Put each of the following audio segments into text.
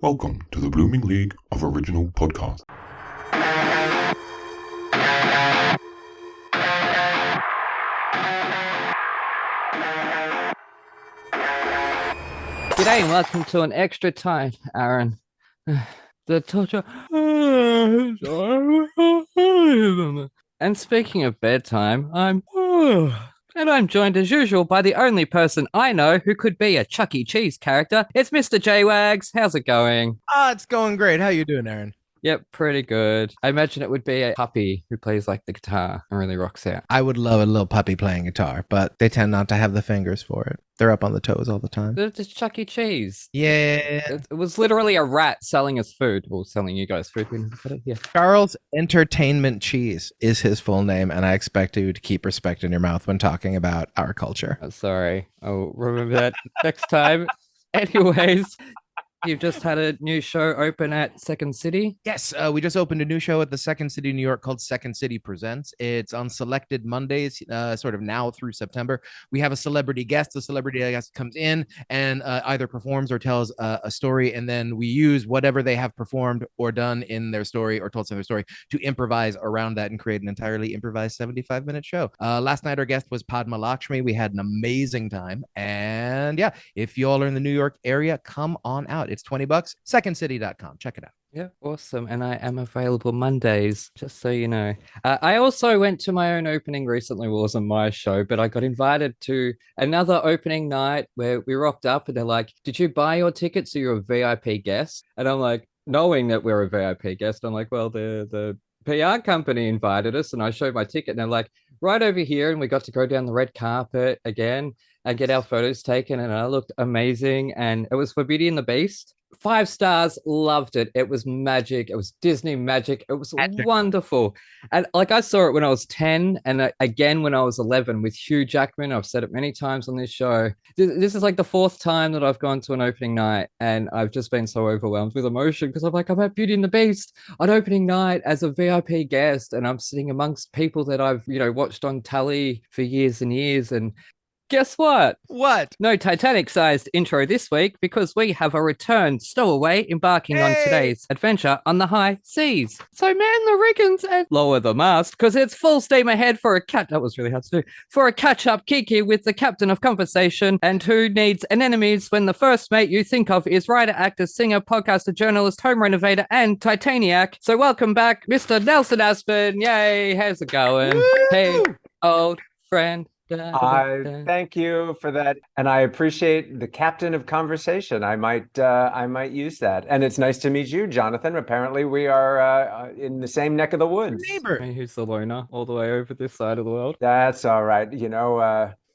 Welcome to the Blooming League of Original Podcasts. G'day and welcome to an extra time, Aaron. The torture. And speaking of bedtime, I'm joined as usual by the only person I know who could be a Chuck E. Cheese character. It's Mr. JWags. How's it going? It's going great. How you doing, Aaron? Yep, pretty good. I imagine it would be a puppy who plays like the guitar and really rocks out. I would love a little puppy playing guitar, but they tend not to have the fingers for it. They're up on the toes all the time. It's Chuck E. Cheese. Yeah. It was literally a rat selling us food. Or selling you guys food. Yeah. Charles Entertainment Cheese is his full name, and I expect you to keep respect in your mouth when talking about our culture. Sorry. I'll remember that next time. Anyways, you've just had a new show open at Second City. Yes, we just opened a new show at the Second City, New York called Second City Presents. It's on selected Mondays, sort of now through September. We have a celebrity guest. The celebrity guest comes in and either performs or tells a story, and then we use whatever they have performed or done in their story or told in their story to improvise around that and create an entirely improvised 75-minute show. Last night, our guest was Padma Lakshmi. We had an amazing time. And yeah, if you all are in the New York area, come on out. It's $20, secondcity.com. Check it out. Yeah, awesome. And I am available Mondays, just so you know. I also went to my own opening recently. Well, it wasn't my show, but I got invited to another opening night where we rocked up and they're like, did you buy your ticket so you're a VIP guest? And I'm like, knowing that we're a VIP guest, I'm like, well, the PR company invited us, and I showed my ticket and they're like, right over here. And we got to go down the red carpet again and get our photos taken. And I looked amazing. And it was for Beauty and the Beast. 5 stars, loved it. It was magic. It was Disney magic. It was wonderful. And like I saw it when I was 10 and again when I was 11 with Hugh Jackman. I've said it many times on this show. This is like the 4th time that I've gone to an opening night, and I've just been so overwhelmed with emotion because I'm like, I'm at Beauty and the Beast on opening night as a VIP guest, and I'm sitting amongst people that I've, watched on telly for years and years. And guess what? What? No Titanic-sized intro this week because we have a return stowaway embarking on today's adventure on the high seas. So man the riggins and lower the mast because it's full steam ahead for that was really hard to do, for a catch-up kiki with the captain of conversation, and who needs an enemies when the first mate you think of is writer, actor, singer, podcaster, journalist, home renovator, and Titaniac. So welcome back, Mr. Nelson Aspen. Yay, how's it going? Woo! Hey, old friend. I thank you for that, and I appreciate the captain of conversation. I might use that, and it's nice to meet you, Jonathan. Apparently, we are in the same neck of the woods. Neighbor. Who's the loner all the way over this side of the world? That's all right.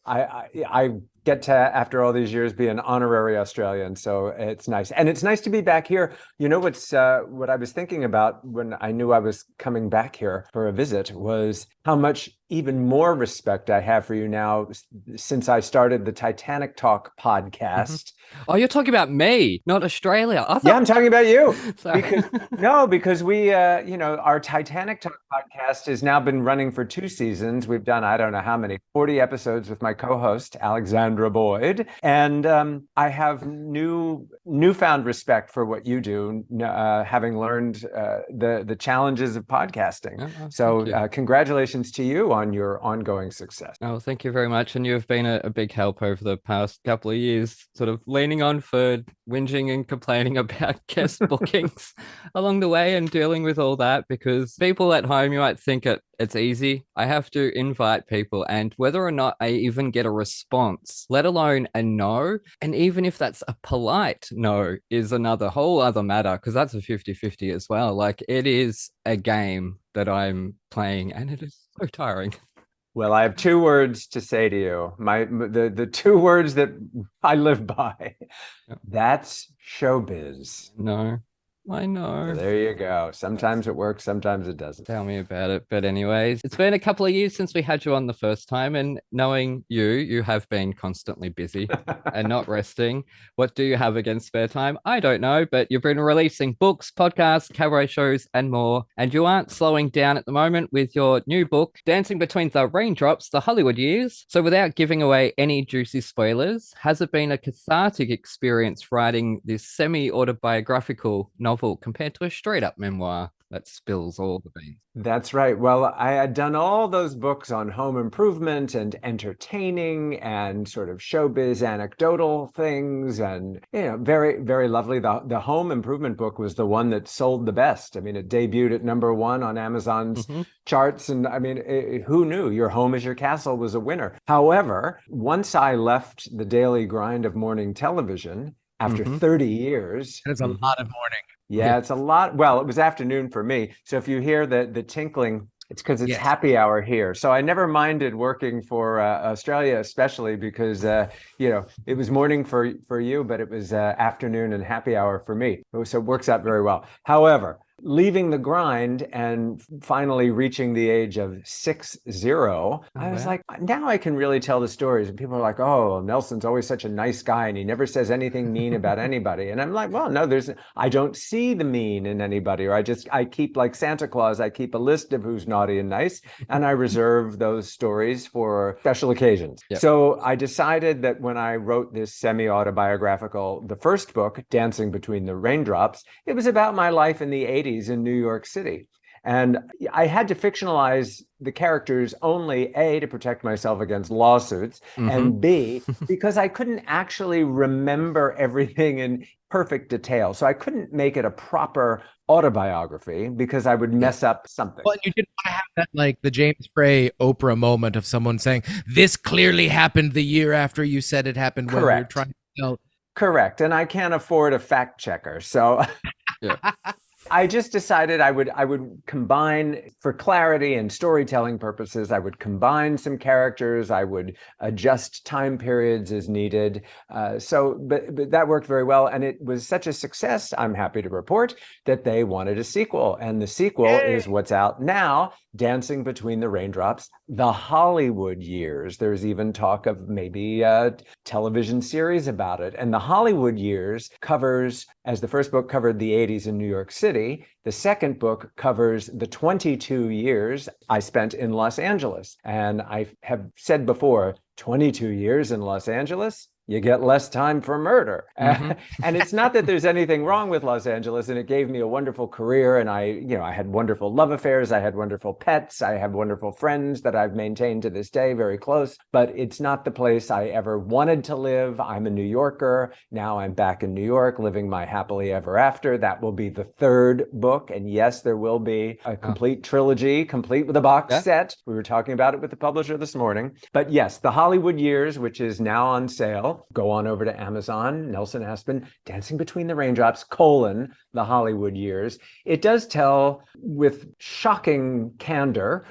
I get to, after all these years, be an honorary Australian, so it's nice, and it's nice to be back here. What I was thinking about when I knew I was coming back here for a visit was how much even more respect I have for you now since I started the Titanic Talk podcast. Mm-hmm. Oh, you're talking about me, not Australia. Yeah, I'm talking about you. Sorry. Because we, our Titanic Talk podcast has now been running for 2 seasons. We've done, I don't know how many, 40 episodes with my co-host, Alexandra Boyd. And I have newfound respect for what you do, having learned the challenges of podcasting. So congratulations to you on your ongoing success. Oh, thank you very much. And you've been a big help over the past couple of years, sort of leaning on for whinging and complaining about guest bookings along the way and dealing with all that, because people at home, you might think it's easy. I have to invite people, and whether or not I even get a response, let alone a no, and even if that's a polite no, is another whole other matter, because that's a 50-50 as well. Like, it is a game that I'm playing, and it is so tiring. Well, I have 2 words to say to you. The 2 words that I live by. Yep. That's showbiz. No. I know. So there you go. Sometimes it works, sometimes it doesn't. Tell me about it. But anyways, it's been a couple of years since we had you on the first time, and knowing you have been constantly busy and not resting. What do you have against spare time? I don't know, but you've been releasing books, podcasts, cabaret shows, and more. And you aren't slowing down at the moment with your new book, Dancing Between the Raindrops, The Hollywood Years. So without giving away any juicy spoilers, has it been a cathartic experience writing this semi-autobiographical novel compared to a straight-up memoir that spills all the beans? That's right. Well, I had done all those books on home improvement and entertaining and sort of showbiz anecdotal things, and very, very lovely. The home improvement book was the one that sold the best. I mean, it debuted at #1 on Amazon's charts, and I mean, who knew? Your home is your castle was a winner. However, once I left the daily grind of morning television after 30 years, It's a lot of morning. yeah, it's a lot. Well, it was afternoon for me. So if you hear the tinkling, it's because it's happy hour here. So I never minded working for Australia, especially because, it was morning for you, but it was afternoon and happy hour for me. So it works out very well. However, leaving the grind and finally reaching the age of 60, I was like, now I can really tell the stories. And people are like, oh, Nelson's always such a nice guy and he never says anything mean about anybody. And I'm like, well, no, I don't see the mean in anybody. Or I keep, like Santa Claus, I keep a list of who's naughty and nice, and I reserve those stories for special occasions. Yep. So I decided that when I wrote this semi-autobiographical, the first book, Dancing Between the Raindrops, it was about my life in the 80s in New York City. And I had to fictionalize the characters only, A, to protect myself against lawsuits, and B, because I couldn't actually remember everything in perfect detail. So I couldn't make it a proper autobiography because I would mess up something. Well, you didn't want to have that, like the James Frey Oprah moment of someone saying, this clearly happened the year after you said it happened. When Correct. you're trying to tell. Correct. And I can't afford a fact checker. So I just decided I would combine, for clarity and storytelling purposes, I would combine some characters, I would adjust time periods as needed. But that worked very well. And it was such a success, I'm happy to report, that they wanted a sequel. And the sequel is what's out now, Dancing Between the Raindrops, The Hollywood Years. There's even talk of maybe a television series about it. And The Hollywood Years covers, as the first book covered the 80s in New York City, the second book covers the 22 years I spent in Los Angeles. And I have said before, 22 years in Los Angeles, you get less time for murder. And it's not that there's anything wrong with Los Angeles, and it gave me a wonderful career, and I had wonderful love affairs, I had wonderful pets, I have wonderful friends that I've maintained to this day, very close, but it's not the place I ever wanted to live. I'm a New Yorker. Now I'm back in New York, living my happily ever after. That will be the third book, and yes, there will be a complete trilogy, complete with a box set. We were talking about it with the publisher this morning. But yes, The Hollywood Years, which is now on sale. Go on over to Amazon, Nelson Aspen, Dancing Between the Raindrops, The Hollywood Years. It does tell with shocking candor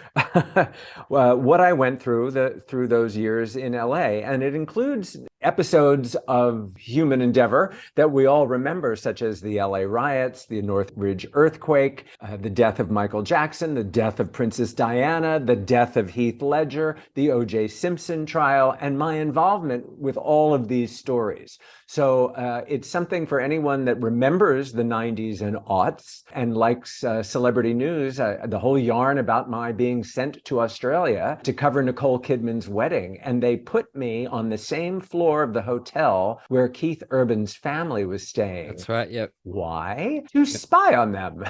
what I went through those years in LA. And it includes episodes of human endeavor that we all remember, such as the LA riots, the Northridge earthquake, the death of Michael Jackson, the death of Princess Diana, the death of Heath Ledger, the O.J. Simpson trial, and my involvement with all of these stories. So it's something for anyone that remembers the 90s and aughts and likes celebrity news, the whole yarn about my being sent to Australia to cover Nicole Kidman's wedding. And they put me on the same floor of the hotel where Keith Urban's family was staying. That's right, yep. Why? To spy on them,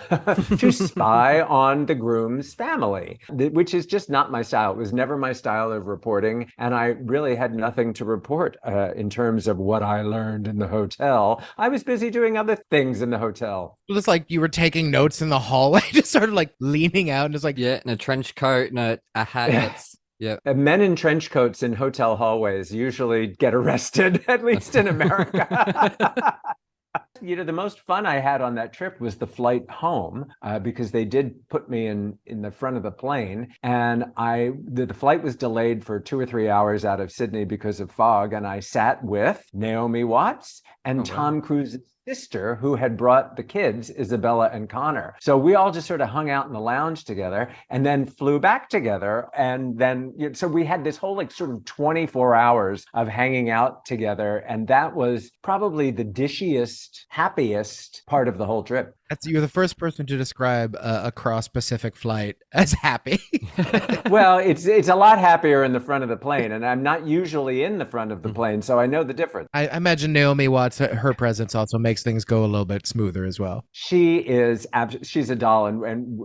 to spy on the groom's family, which is just not my style. It was never my style of reporting. And I really had nothing to report in terms of what I learned in the hotel. I was busy doing other things in the hotel. It was like you were taking notes in the hallway, just sort of like leaning out and just like... Yeah, in a trench coat and a hat that's... Yeah. Men in trench coats in hotel hallways usually get arrested, at least in America. The most fun I had on that trip was the flight home, because they did put me in the front of the plane, and the flight was delayed for 2 or 3 hours out of Sydney because of fog, and I sat with Naomi Watts and Tom Cruise's sister who had brought the kids, Isabella and Connor. So we all just sort of hung out in the lounge together and then flew back together. And then, so we had this whole like sort of 24 hours of hanging out together. And that was probably the dishiest, happiest part of the whole trip. You're the first person to describe a cross-Pacific flight as happy. Well, it's a lot happier in the front of the plane, and I'm not usually in the front of the plane, so I know the difference. I imagine Naomi Watts, her presence also makes things go a little bit smoother as well. She's a doll, and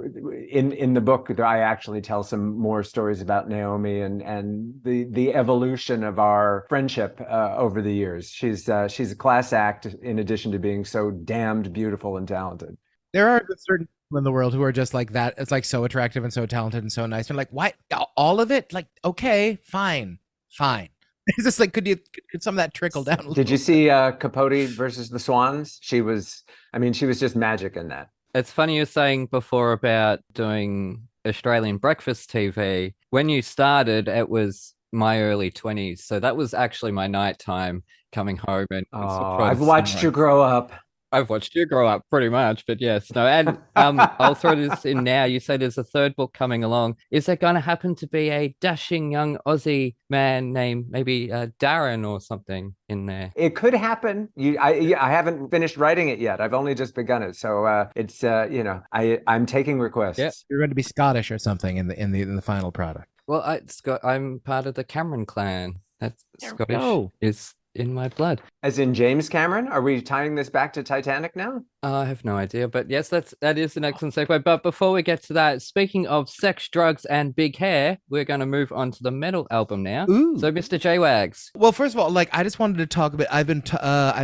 in the book, I actually tell some more stories about Naomi and the evolution of our friendship over the years. She's a class act in addition to being so damned beautiful and talented. There are certain people in the world who are just like that. It's like so attractive and so talented and so nice. And like, why all of it? Like, okay, fine. It's just like, could some of that trickle down? Did you see Capote versus the Swans? She was just magic in that. It's funny you were saying before about doing Australian breakfast TV. When you started, it was my early 20s. So that was actually my nighttime coming home. And I've watched you grow up. I've watched you grow up pretty much, but yes, no. And I'll throw this in now. You say there's a third book coming along. Is there going to happen to be a dashing young Aussie man named maybe Darren or something in there? It could happen. I haven't finished writing it yet. I've only just begun it, so it's I'm taking requests. Yep. You're going to be Scottish or something in the final product. Well, I'm part of the Cameron clan. That's Scottish is in my blood. As in James Cameron? Are we tying this back to Titanic now? I have no idea, but yes, that is an excellent segue. But before we get to that, speaking of sex, drugs, and big hair, we're going to move on to the metal album now. Ooh. So, Mr. JWags. Well, first of all, like I just wanted to talk a bit. I've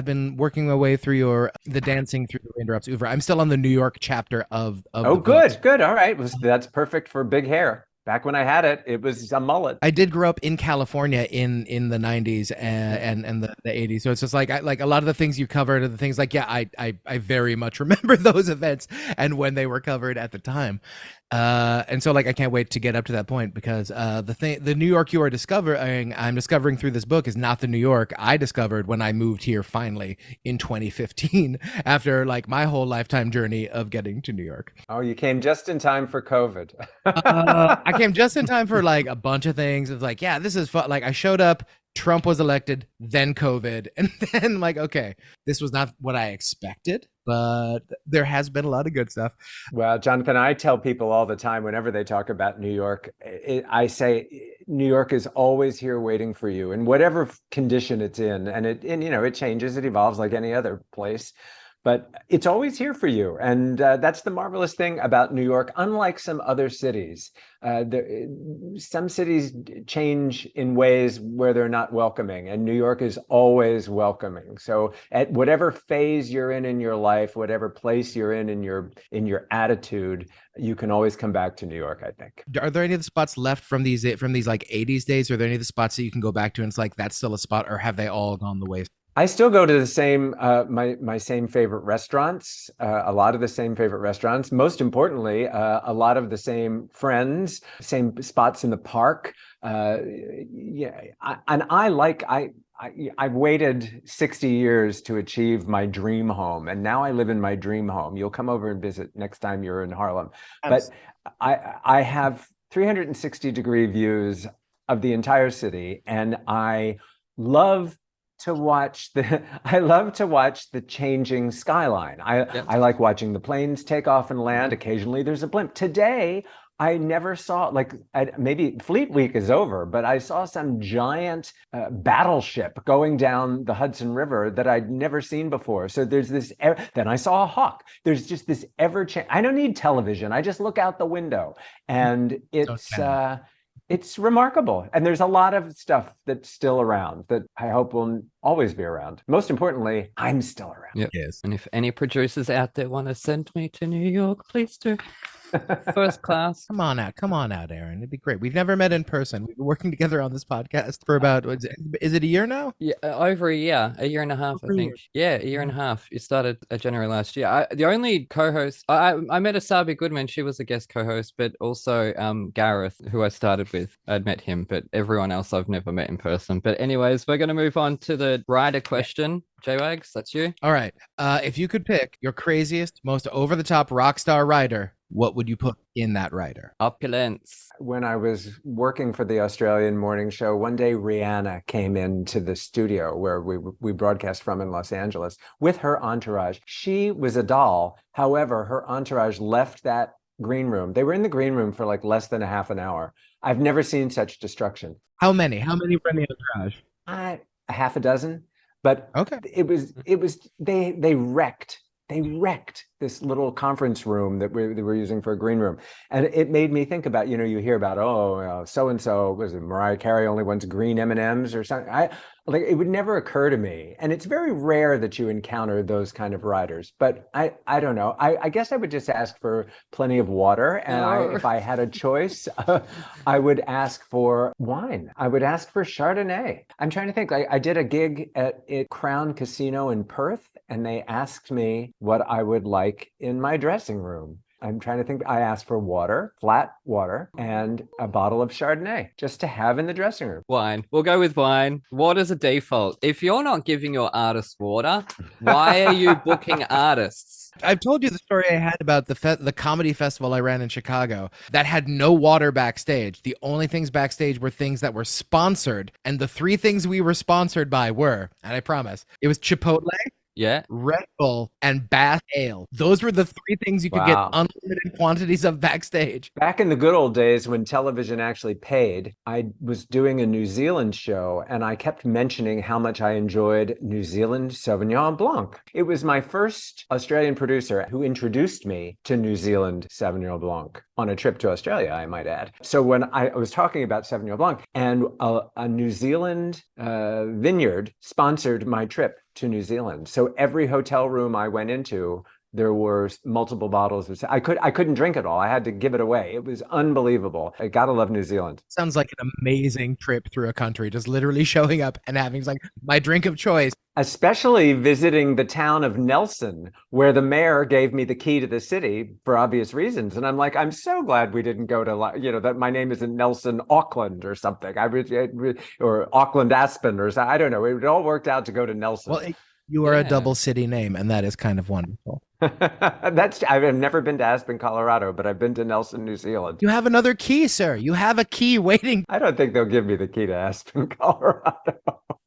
been working my way through the Dancing Through the Raindrops oeuvre. I'm still on the New York chapter of. Oh, good. All right, that's perfect for big hair. Back when I had it, it was a mullet. I did grow up in California in the 90s and the 80s. So it's just like a lot of the things you covered are the things like, yeah, I very much remember those events and when they were covered at the time. And so like I can't wait to get up to that point because the New York I'm discovering through this book is not the New York I discovered when I moved here finally in 2015 after like my whole lifetime journey of getting to New York. Oh, you came just in time for COVID. I came just in time for like a bunch of things. It's like, yeah, this is fun. Like I showed up, Trump was elected, then COVID, and then like, okay, this was not what I expected, but there has been a lot of good stuff. Well, Jonathan, I tell people all the time whenever they talk about New York, I say New York is always here waiting for you in whatever condition it's in, and it changes, it evolves like any other place. But it's always here for you. And that's the marvelous thing about New York. Unlike some other cities, some cities change in ways where they're not welcoming. And New York is always welcoming. So at whatever phase you're in your life, whatever place you're in your attitude, you can always come back to New York, I think. Are there any of the spots left from these like 80s days? Are there any of the spots that you can go back to and it's like, that's still a spot, or have they all gone the wayside? I still go to the same my same favorite restaurants, a lot of the same favorite restaurants. Most importantly, a lot of the same friends, same spots in the park. I've waited 60 years to achieve my dream home, and now I live in my dream home. You'll come over and visit next time you're in Harlem. But I have 360-degree views of the entire city, and I love to watch the changing skyline. I like watching the planes take off and land. Occasionally there's a blimp. Today, I never saw, maybe Fleet Week is over, but I saw some giant battleship going down the Hudson River that I'd never seen before. So there's this, then I saw a hawk. There's just this I don't need television. I just look out the window and it's remarkable. And there's a lot of stuff that's still around that I hope will always be around. Most importantly, I'm still around. Yep. Yes. And if any producers out there want to send me to New York, please do. First class. Come on out, Aaron. It'd be great. We've never met in person. We've been working together on this podcast for about, is it a year now? Yeah, over a year and a half, I think. Yeah, a year and a half. It started January last year. The only co-host, I met Asabi Goodman. She was a guest co-host, but also Gareth, who I started with. I'd met him, but everyone else I've never met in person. But anyways, we're going to move on to the writer question. JWags, that's you. All right. If you could pick your craziest, most over-the-top rock star writer, what would you put in that writer? Opulence. When I was working for the Australian morning show, one day Rihanna came into the studio where we broadcast from in Los Angeles with her entourage. She was a doll. However, her entourage left that green room. They were in the green room for like less than a half an hour. I've never seen such destruction. How many? How many were in the entourage? A half a dozen, but Okay. it was they wrecked this little conference room that they were using for a green room. And it made me think about, you hear about, so-and-so, was it Mariah Carey only wants green M&Ms or something? It would never occur to me. And it's very rare that you encounter those kind of writers, but I don't know. I guess I would just ask for plenty of water. And if I had a choice, I would ask for wine. I would ask for Chardonnay. I'm trying to think. I did a gig at Crown Casino in Perth, and they asked me what I would like in my dressing room. I'm trying to think. I asked for water, flat water, and a bottle of Chardonnay just to have in the dressing room. Wine. We'll go with wine. Water's a default. If you're not giving your artists water, why are you booking artists? I've told you the story I had about the comedy festival I ran in Chicago that had no water backstage. The only things backstage were things that were sponsored. And the 3 things we were sponsored by were, and I promise, it was Chipotle, Yeah. Red Bull, and Bath Ale. Those were the 3 things you could get unlimited quantities of backstage. Back in the good old days when television actually paid, I was doing a New Zealand show, and I kept mentioning how much I enjoyed New Zealand Sauvignon Blanc. It was my first Australian producer who introduced me to New Zealand Sauvignon Blanc on a trip to Australia, I might add. So when I was talking about Sauvignon Blanc, and a New Zealand vineyard sponsored my trip to New Zealand. So every hotel room I went into, there were multiple bottles of. I couldn't drink it all. I had to give it away. It was unbelievable. I gotta love New Zealand. Sounds like an amazing trip through a country, just literally showing up and having like my drink of choice. Especially visiting the town of Nelson, where the mayor gave me the key to the city for obvious reasons. And I'm like, I'm so glad we didn't go to, that my name isn't Nelson Auckland or something. Or Auckland Aspen or something. I don't know. It all worked out to go to Nelson. Well, you are a double city name, and that is kind of wonderful. I've never been to Aspen, Colorado, but I've been to Nelson, New Zealand. You have another key, sir. You have a key waiting. I don't think they'll give me the key to Aspen, Colorado.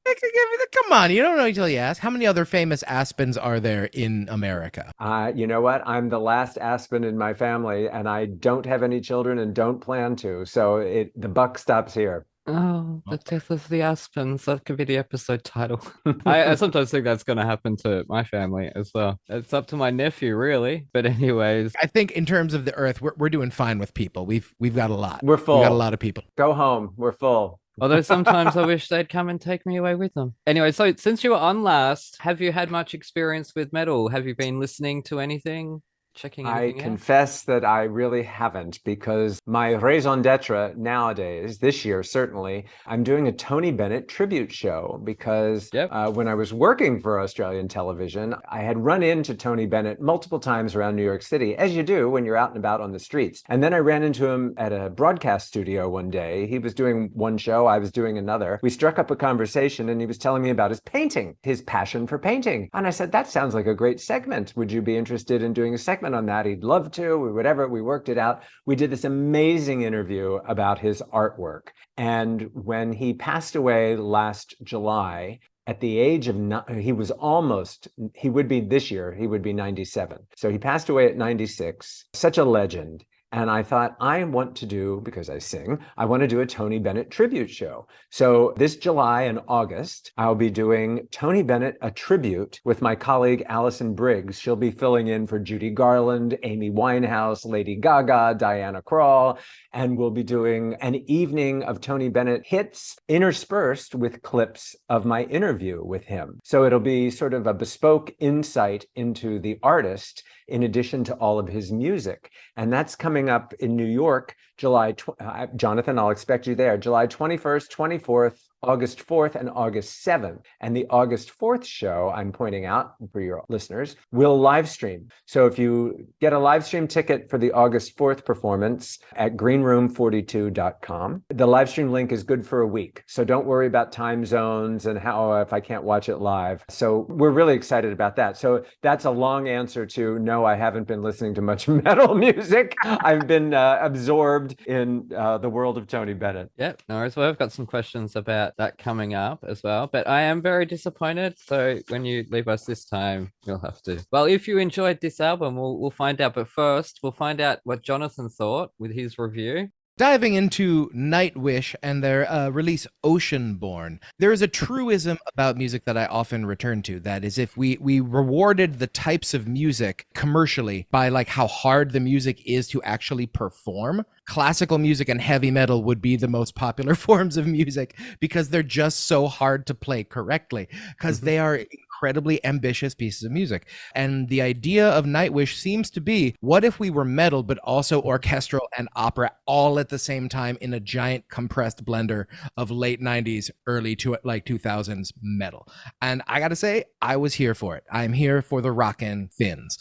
They could give you come on, you don't know until you ask. How many other famous Aspens are there in America? You know what? I'm the last Aspen in my family, and I don't have any children and don't plan to. So the buck stops here. Oh, the death of the Aspens. That could be the episode title. I sometimes think that's going to happen to my family as well. It's up to my nephew, really. But anyways, I think in terms of the Earth, we're doing fine with people. We've got a lot. We're full. We got a lot of people. Go home. We're full. Although sometimes I wish they'd come and take me away with them. Anyway, so since you were on last, have you had much experience with metal? Have you been listening to anything? Checking anything I confess that I really haven't, because my raison d'etre nowadays, this year certainly, I'm doing a Tony Bennett tribute show because when I was working for Australian television, I had run into Tony Bennett multiple times around New York City, as you do when you're out and about on the streets. And then I ran into him at a broadcast studio one day. He was doing one show, I was doing another. We struck up a conversation and he was telling me about his painting, his passion for painting. And I said, that sounds like a great segment. Would you be interested in doing a segment on that? He'd love to. We worked it out. We did this amazing interview about his artwork. And when he passed away last July, at the age of, he would be this year, he would be 97. So he passed away at 96, such a legend. And I thought, I want to do, because I sing, I want to do a Tony Bennett tribute show. So this July and August, I'll be doing Tony Bennett, a tribute with my colleague, Alison Briggs. She'll be filling in for Judy Garland, Amy Winehouse, Lady Gaga, Diana Krall, and we'll be doing an evening of Tony Bennett hits interspersed with clips of my interview with him. So it'll be sort of a bespoke insight into the artist in addition to all of his music. And that's coming up in New York, Jonathan, I'll expect you there, July 21st, 24th, August 4th and August 7th. And the August 4th show, I'm pointing out for your listeners, will live stream. So if you get a live stream ticket for the August 4th performance at greenroom42.com, the live stream link is good for a week. So don't worry about time zones and how if I can't watch it live. So we're really excited about that. So that's a long answer to no, I haven't been listening to much metal music. I've been absorbed in the world of Tony Bennett. Yep, no worries. Well, I've got some questions about that coming up as well, but I am very disappointed. So when you leave us this time, you'll have to. Well, if you enjoyed this album, we'll find out. But first, we'll find out what Jonathan thought with his review. Diving into Nightwish and their release Oceanborn, there is a truism about music that I often return to. That is, if we rewarded the types of music commercially by like how hard the music is to actually perform, classical music and heavy metal would be the most popular forms of music because they're just so hard to play correctly because they are incredibly ambitious pieces of music. And the idea of Nightwish seems to be, what if we were metal but also orchestral and opera all at the same time in a giant compressed blender of late 90s, early to like 2000s metal? And I gotta say, I was here for it. I'm here for the rockin' fins.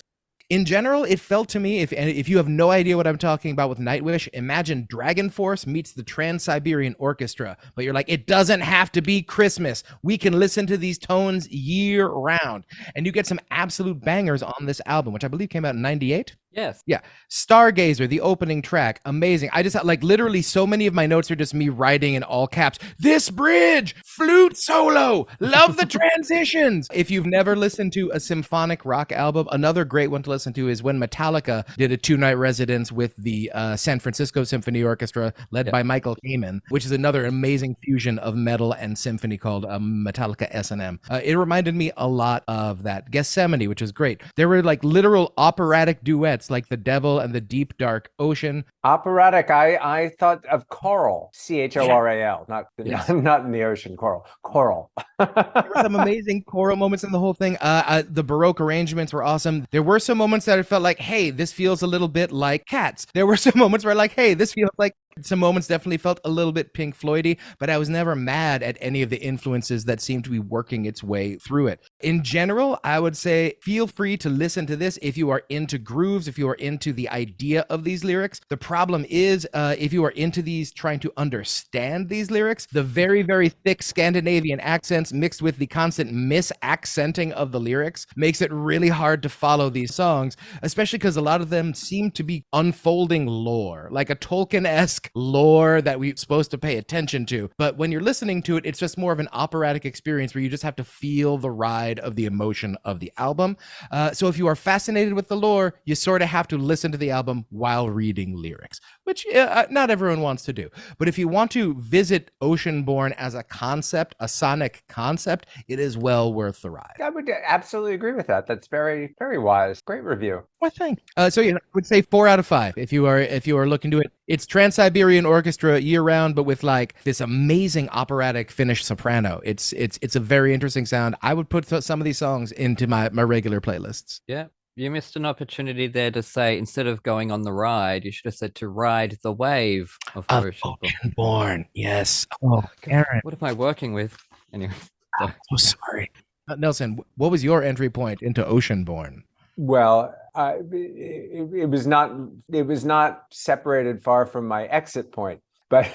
In general, it felt to me, if you have no idea what I'm talking about with Nightwish, imagine Dragon Force meets the Trans-Siberian Orchestra. But you're like, it doesn't have to be Christmas. We can listen to these tones year round. And you get some absolute bangers on this album, which I believe came out in 98. Yes. Yeah. Stargazer, the opening track, amazing. I just like literally so many of my notes are just me writing in all caps. This bridge, flute solo, love the transitions. If you've never listened to a symphonic rock album, another great one to listen to is when Metallica did a 2-night residence with the San Francisco Symphony Orchestra led by Michael Kamen, which is another amazing fusion of metal and symphony called Metallica S&M. It reminded me a lot of that. Gethsemane, which is great. There were like literal operatic duets like The Devil and the Deep Dark Ocean. Operatic, I thought of choral, Choral, not in the ocean, choral. There were some amazing choral moments in the whole thing. The Baroque arrangements were awesome. There were some moments that I felt like, hey, this feels a little bit like Cats. There were some moments where like, hey, this feels like some moments definitely felt a little bit Pink Floydy, but I was never mad at any of the influences that seemed to be working its way through it. In general, I would say feel free to listen to this if you are into grooves, if you are into the idea of these lyrics. The problem is if you are into these, trying to understand these lyrics, the very, very thick Scandinavian accents mixed with the constant misaccenting of the lyrics makes it really hard to follow these songs, especially because a lot of them seem to be unfolding lore, like a Tolkien-esque lore that we're supposed to pay attention to. But when you're listening to it, it's just more of an operatic experience where you just have to feel the ride of the emotion of the album. So if you are fascinated with the lore, you sort of have to listen to the album while reading lyrics, which not everyone wants to do. But if you want to visit Oceanborn as a concept, a sonic concept, it is well worth the ride. I would absolutely agree with that. That's very, very wise. Great review. Well, thanks. So yeah, I would say 4 out of 5 if you are looking to it. It's Trans-Siberian Orchestra year round, but with like this amazing operatic Finnish soprano. It's a very interesting sound. I would put some of these songs into my regular playlists. Yeah. You missed an opportunity there to say, instead of going on the ride, you should have said to ride the wave of Oceanborn. Yes. Oh, Aaron. What am I working with? Anyway. I'm so sorry. Nelson, what was your entry point into Oceanborn? Well, it was not separated far from my exit point, but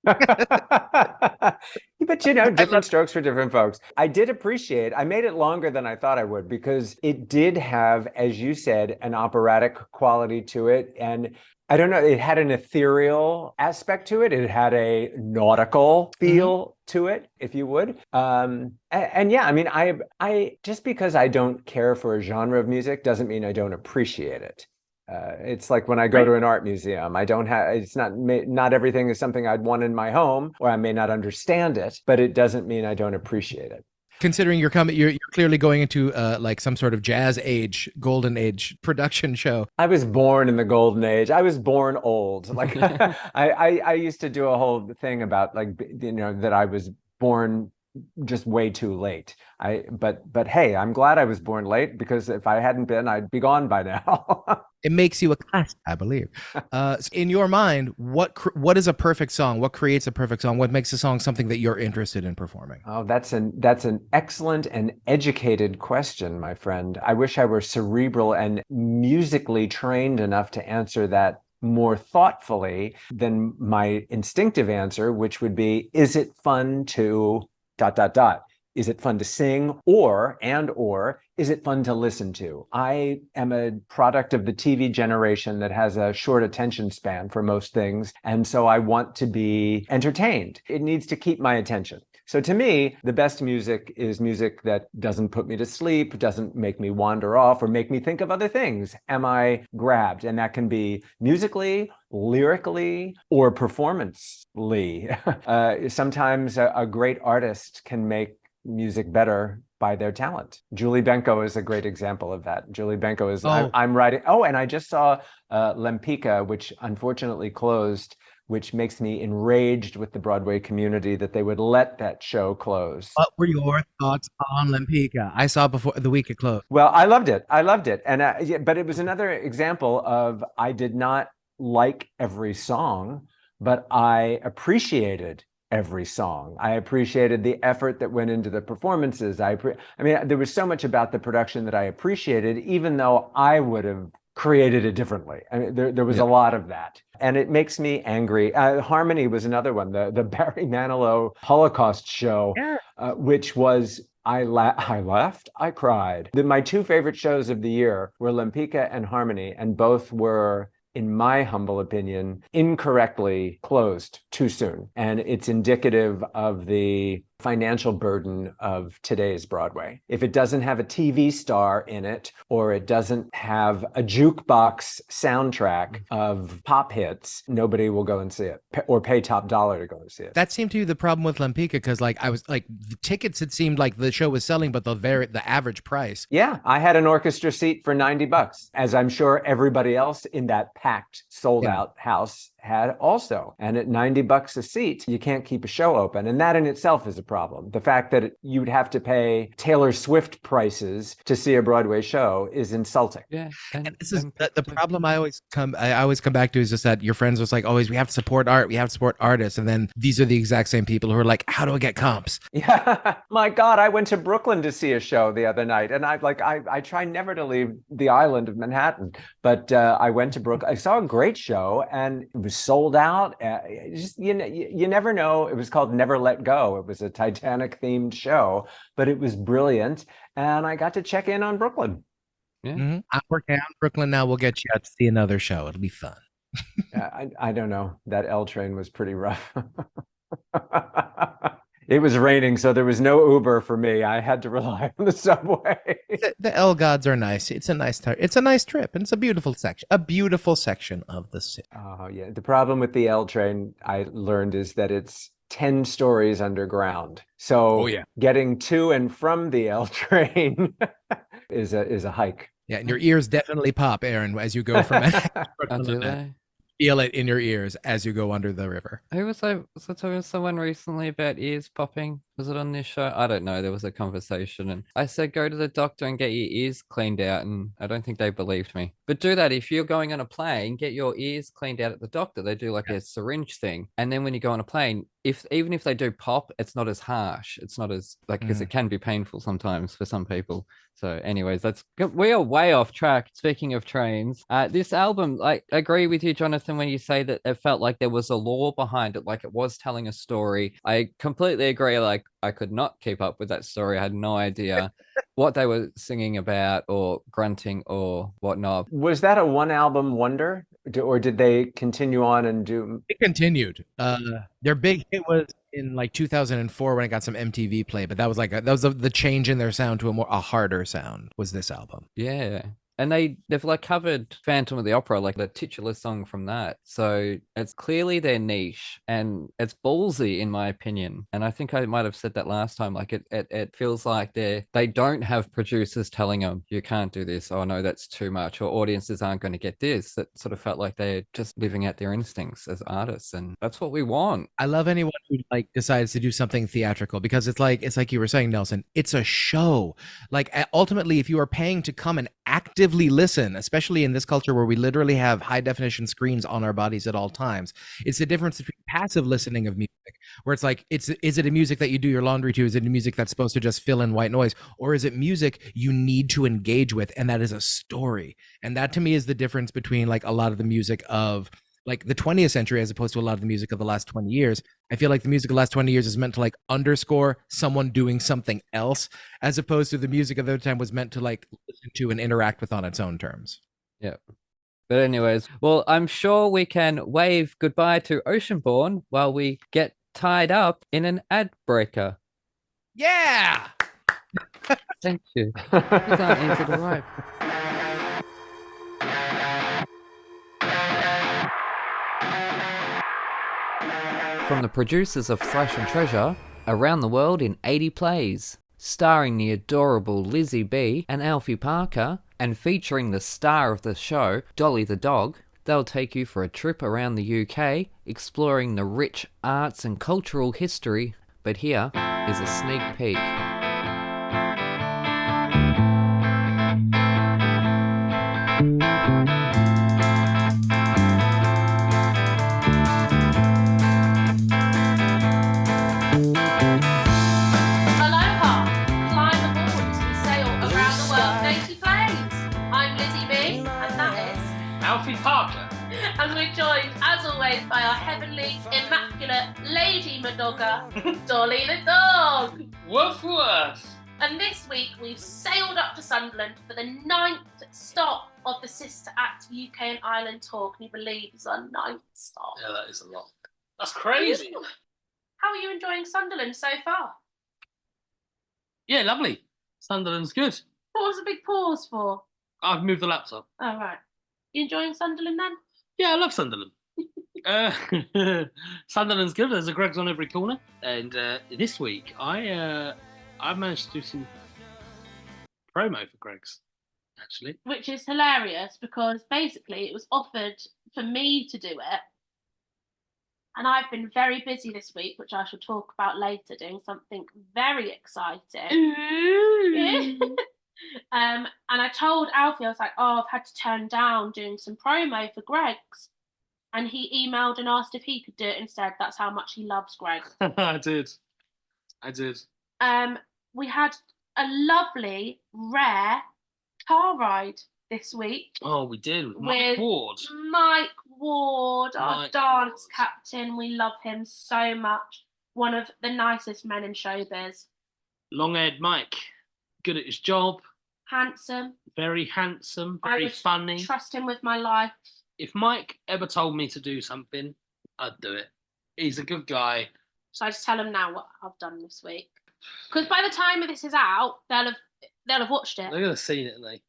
but you know, different strokes for different folks. I did appreciate, I made it longer than I thought I would because it did have, as you said, an operatic quality to it. And I don't know, it had an ethereal aspect to it. It had a nautical feel to it, if you would. And yeah, I mean, I just because I don't care for a genre of music doesn't mean I don't appreciate it. It's like when I go to an art museum, it's not everything is something I'd want in my home, or I may not understand it, but it doesn't mean I don't appreciate it. Considering you're clearly going into like some sort of jazz age, golden age production show. I was born in the golden age. I was born old. Like I used to do a whole thing about like, you know, that I was born just way too late. But hey, I'm glad I was born late because if I hadn't been, I'd be gone by now. It makes you a classic, I believe. In your mind, what is a perfect song? What creates a perfect song? What makes a song something that you're interested in performing? Oh, that's an excellent and educated question, my friend. I wish I were cerebral and musically trained enough to answer that more thoughtfully than my instinctive answer, which would be, is it fun to ... Is it fun to sing, or is it fun to listen to? I am a product of the TV generation that has a short attention span for most things, and so I want to be entertained. It needs to keep my attention. So to me, the best music is music that doesn't put me to sleep, doesn't make me wander off, or make me think of other things. Am I grabbed? And that can be musically, lyrically, or performance-ly. Sometimes a great artist can make music better by their talent. Julie Benko is a great example of that. Julie Benko is, I'm writing, and I just saw Lempicka, which unfortunately closed, which makes me enraged with the Broadway community that they would let that show close. What were your thoughts on Lempicka? I saw before the week it closed. Well, I loved it. And but it was another example of, I did not like every song, but I appreciated every song. I appreciated the effort that went into the performances. I mean, there was so much about the production that I appreciated, even though I would have created it differently. I mean, there was a lot of that. And it makes me angry. Harmony was another one, the Barry Manilow Holocaust show, which was, I laughed, I cried. My two favorite shows of the year were Lempicka and Harmony, and both were, in my humble opinion, incorrectly closed too soon. And it's indicative of the financial burden of today's Broadway. If it doesn't have a TV star in it, or it doesn't have a jukebox soundtrack of pop hits, nobody will go and see it, or pay top dollar to go and see it. That seemed to be the problem with Lempicka, because I was like, the tickets, it seemed like the show was selling, but the average price. Yeah, I had an orchestra seat for $90, as I'm sure everybody else in that packed, sold out house had also. And at $90 a seat, you can't keep a show open. And that in itself is a problem. The fact that you'd have to pay Taylor Swift prices to see a Broadway show is insulting. Yeah. And this is the problem I always come back to, is just that your friends was like, always, we have to support art, we have to support artists. And then these are the exact same people who are like, how do I get comps? Yeah, my God, I went to Brooklyn to see a show the other night, and I try never to leave the island of Manhattan, but I went to Brooklyn. I saw a great show, and it was sold out. You never know. It was called Never Let Go. It was a Titanic themed show, but it was brilliant, and I got to check in on Brooklyn. Yeah. I'm working on Brooklyn now. We'll get you out to see another show. It'll be fun. I don't know. That L train was pretty rough. It was raining, so there was no Uber for me. I had to rely on the subway. The L gods are nice. It's a nice trip, and it's a beautiful section of the city. Oh yeah. The problem with the L train, I learned, is that it's 10 stories underground. So getting to and from the L train is a hike. Yeah, and your ears definitely pop, Aaron, as you go from feel it in your ears as you go under the river. I was talking to someone recently about ears popping. Was it on this show? I don't know. There was a conversation, and I said, go to the doctor and get your ears cleaned out. And I don't think they believed me. But do that if you're going on a plane. Get your ears cleaned out at the doctor. They do like a syringe thing, and then when you go on a plane, even if they do pop, it's not as harsh. It's not as because it can be painful sometimes for some people. So, anyways, we are way off track. Speaking of trains, this album, I agree with you, Jonathan, when you say that it felt like there was a lore behind it, like it was telling a story. I completely agree. Like, I could not keep up with that story. I had no idea what they were singing about or grunting or whatnot. Was that a one album wonder, or did they continue on and do? It continued. Their big hit was in like 2004 when it got some MTV play, but that was the change in their sound to a harder sound. Was this album? Yeah. And they've like covered Phantom of the Opera, like the titular song from that. So it's clearly their niche, and it's ballsy in my opinion. And I think I might have said that last time. Like it feels like they don't have producers telling them you can't do this. Oh no, that's too much. Or audiences aren't going to get this. That sort of felt like they're just living out their instincts as artists, and that's what we want. I love anyone who like decides to do something theatrical, because it's like you were saying, Nelson. It's a show. Like ultimately, if you are paying to come and actively actively listen, especially in this culture where we literally have high definition screens on our bodies at all times. It's the difference between passive listening of music, where it's like, is it a music that you do your laundry to? Is it a music that's supposed to just fill in white noise? Or is it music you need to engage with? And that is a story. And that to me is the difference between like a lot of the music of like the 20th century as opposed to a lot of the music of the last 20 years. I feel like the music of the last 20 years is meant to like underscore someone doing something else, as opposed to the music of the time was meant to like listen to and interact with on its own terms. Yeah. But anyways, well, I'm sure we can wave goodbye to Oceanborn while we get tied up in an ad breaker. Yeah. Thank you. These aren't easy to write. From the producers of Thrash and Treasure, around the world in 80 plays, starring the adorable Lizzie B and Alfie Parker, and featuring the star of the show, Dolly the dog, they'll take you for a trip around the UK, exploring the rich arts and cultural history. But here is a sneak peek. Alfie Parker. And we're joined, as always, by our heavenly, immaculate Lady Madogga, Dolly the dog. Woof woof. And this week we've sailed up to Sunderland for the 9th stop of the Sister Act UK and Ireland tour. Can you believe it's our 9th stop? Yeah, that is a lot. That's crazy. Ooh. How are you enjoying Sunderland so far? Yeah, lovely. Sunderland's good. What was the big pause for? I've moved the laptop. Oh, right. You enjoying Sunderland then? Yeah, I love Sunderland. Sunderland's good. There's a Greg's on every corner. And this week, I managed to do some promo for Greg's, actually. Which is hilarious because basically it was offered for me to do it. And I've been very busy this week, which I shall talk about later, doing something very exciting. And I told Alfie, I was like, I've had to turn down doing some promo for Greg's. And he emailed and asked if he could do it instead. That's how much he loves Greg. I did. We had a lovely, rare car ride this week. Oh, we did. With Mike Ward. Mike Ward, our Mike dance Ward. captain. We love him so much. One of the nicest men in showbiz. Long-haired Mike. Good at his job. Handsome. Very handsome. Very funny. Trust him with my life. If Mike ever told me to do something, I'd do it. He's a good guy. So I just tell him now what I've done this week. Because by the time this is out, they'll have watched it. They're going to have seen it, aren't they?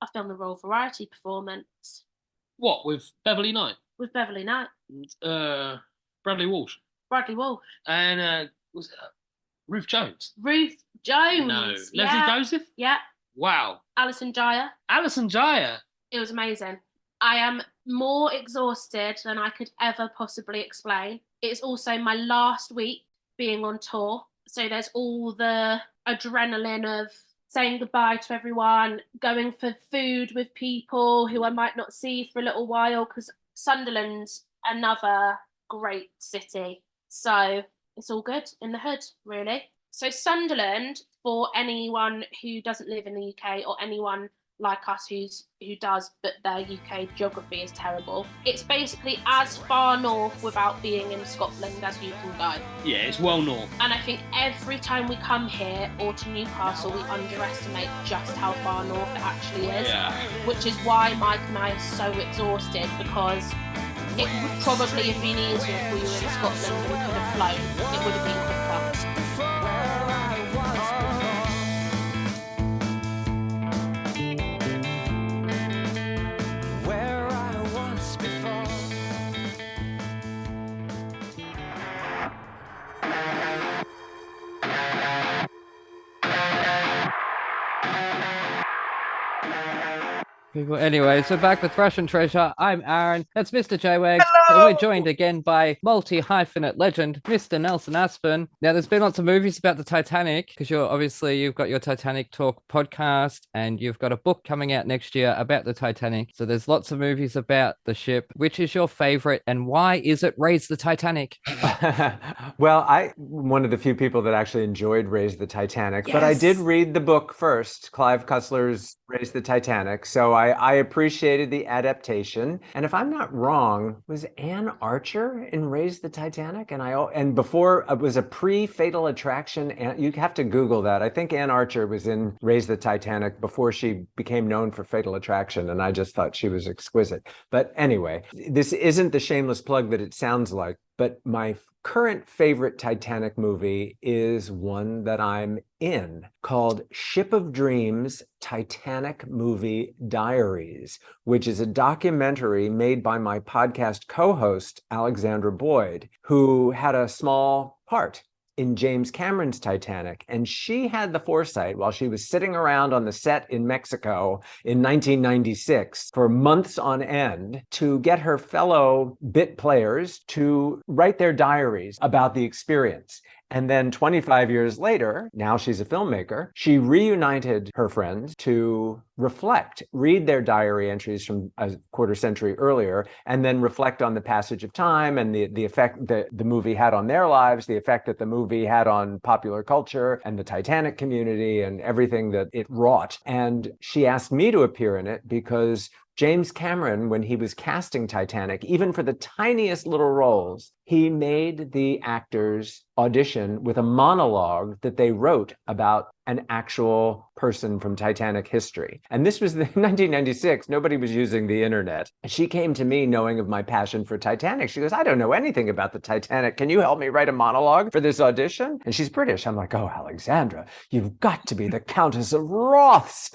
I filmed the Royal Variety performance. What, with Beverly Knight? With Beverly Knight. Bradley Walsh. Bradley Walsh. And was it Ruth Jones? Ruth Jones. No. Yeah. Leslie Joseph? Yeah. Wow. Alison Jaya. Alison Jaya. It was amazing. I am more exhausted than I could ever possibly explain. It's also my last week being on tour. So there's all the adrenaline of saying goodbye to everyone, going for food with people who I might not see for a little while, because Sunderland's another great city. So it's all good in the hood, really. So Sunderland, for anyone who doesn't live in the UK or anyone like us who does, but their UK geography is terrible, it's basically as far north without being in Scotland as you can go. Yeah, it's well north. And I think every time we come here or to Newcastle, we underestimate just how far north it actually is. Yeah. Which is why Mike and I are so exhausted, because it would probably have been easier if we were in Scotland and we could have flown. It would have been quicker. People. Anyway, so back with Thrash and Treasure. I'm Aaron. That's Mr JWags. And we're joined again by multi-hyphenate legend, Mr. Nelson Aspen. Now, there's been lots of movies about the Titanic because you've got your Titanic Talk podcast and you've got a book coming out next year about the Titanic. So there's lots of movies about the ship. Which is your favorite and why is it Raise the Titanic? Well, I'm one of the few people that actually enjoyed Raise the Titanic, but I Yes. did read the book first, Clive Cussler's Raise the Titanic. So I appreciated the adaptation. And if I'm not wrong, was Anne Archer in Raise the Titanic? And before it was a pre-Fatal Attraction. And you have to Google that. I think Anne Archer was in Raise the Titanic before she became known for Fatal Attraction. And I just thought she was exquisite. But anyway, this isn't the shameless plug that it sounds like. But my current favorite Titanic movie is one that I'm in called Ship of Dreams Titanic Movie Diaries, which is a documentary made by my podcast co-host, Alexandra Boyd, who had a small part in James Cameron's Titanic. And she had the foresight while she was sitting around on the set in Mexico in 1996 for months on end to get her fellow bit players to write their diaries about the experience. And then 25 years later, now she's a filmmaker, she reunited her friends to read their diary entries from a quarter century earlier, and then reflect on the passage of time and the effect that the movie had on their lives, the effect that the movie had on popular culture and the Titanic community and everything that it wrought. And she asked me to appear in it because James Cameron, when he was casting Titanic, even for the tiniest little roles, he made the actors audition with a monologue that they wrote about an actual person from Titanic history. And this was 1996. Nobody was using the internet. She came to me knowing of my passion for Titanic. She goes, I don't know anything about the Titanic. Can you help me write a monologue for this audition? And she's British. I'm like, oh, Alexandra, you've got to be the Countess of Roths.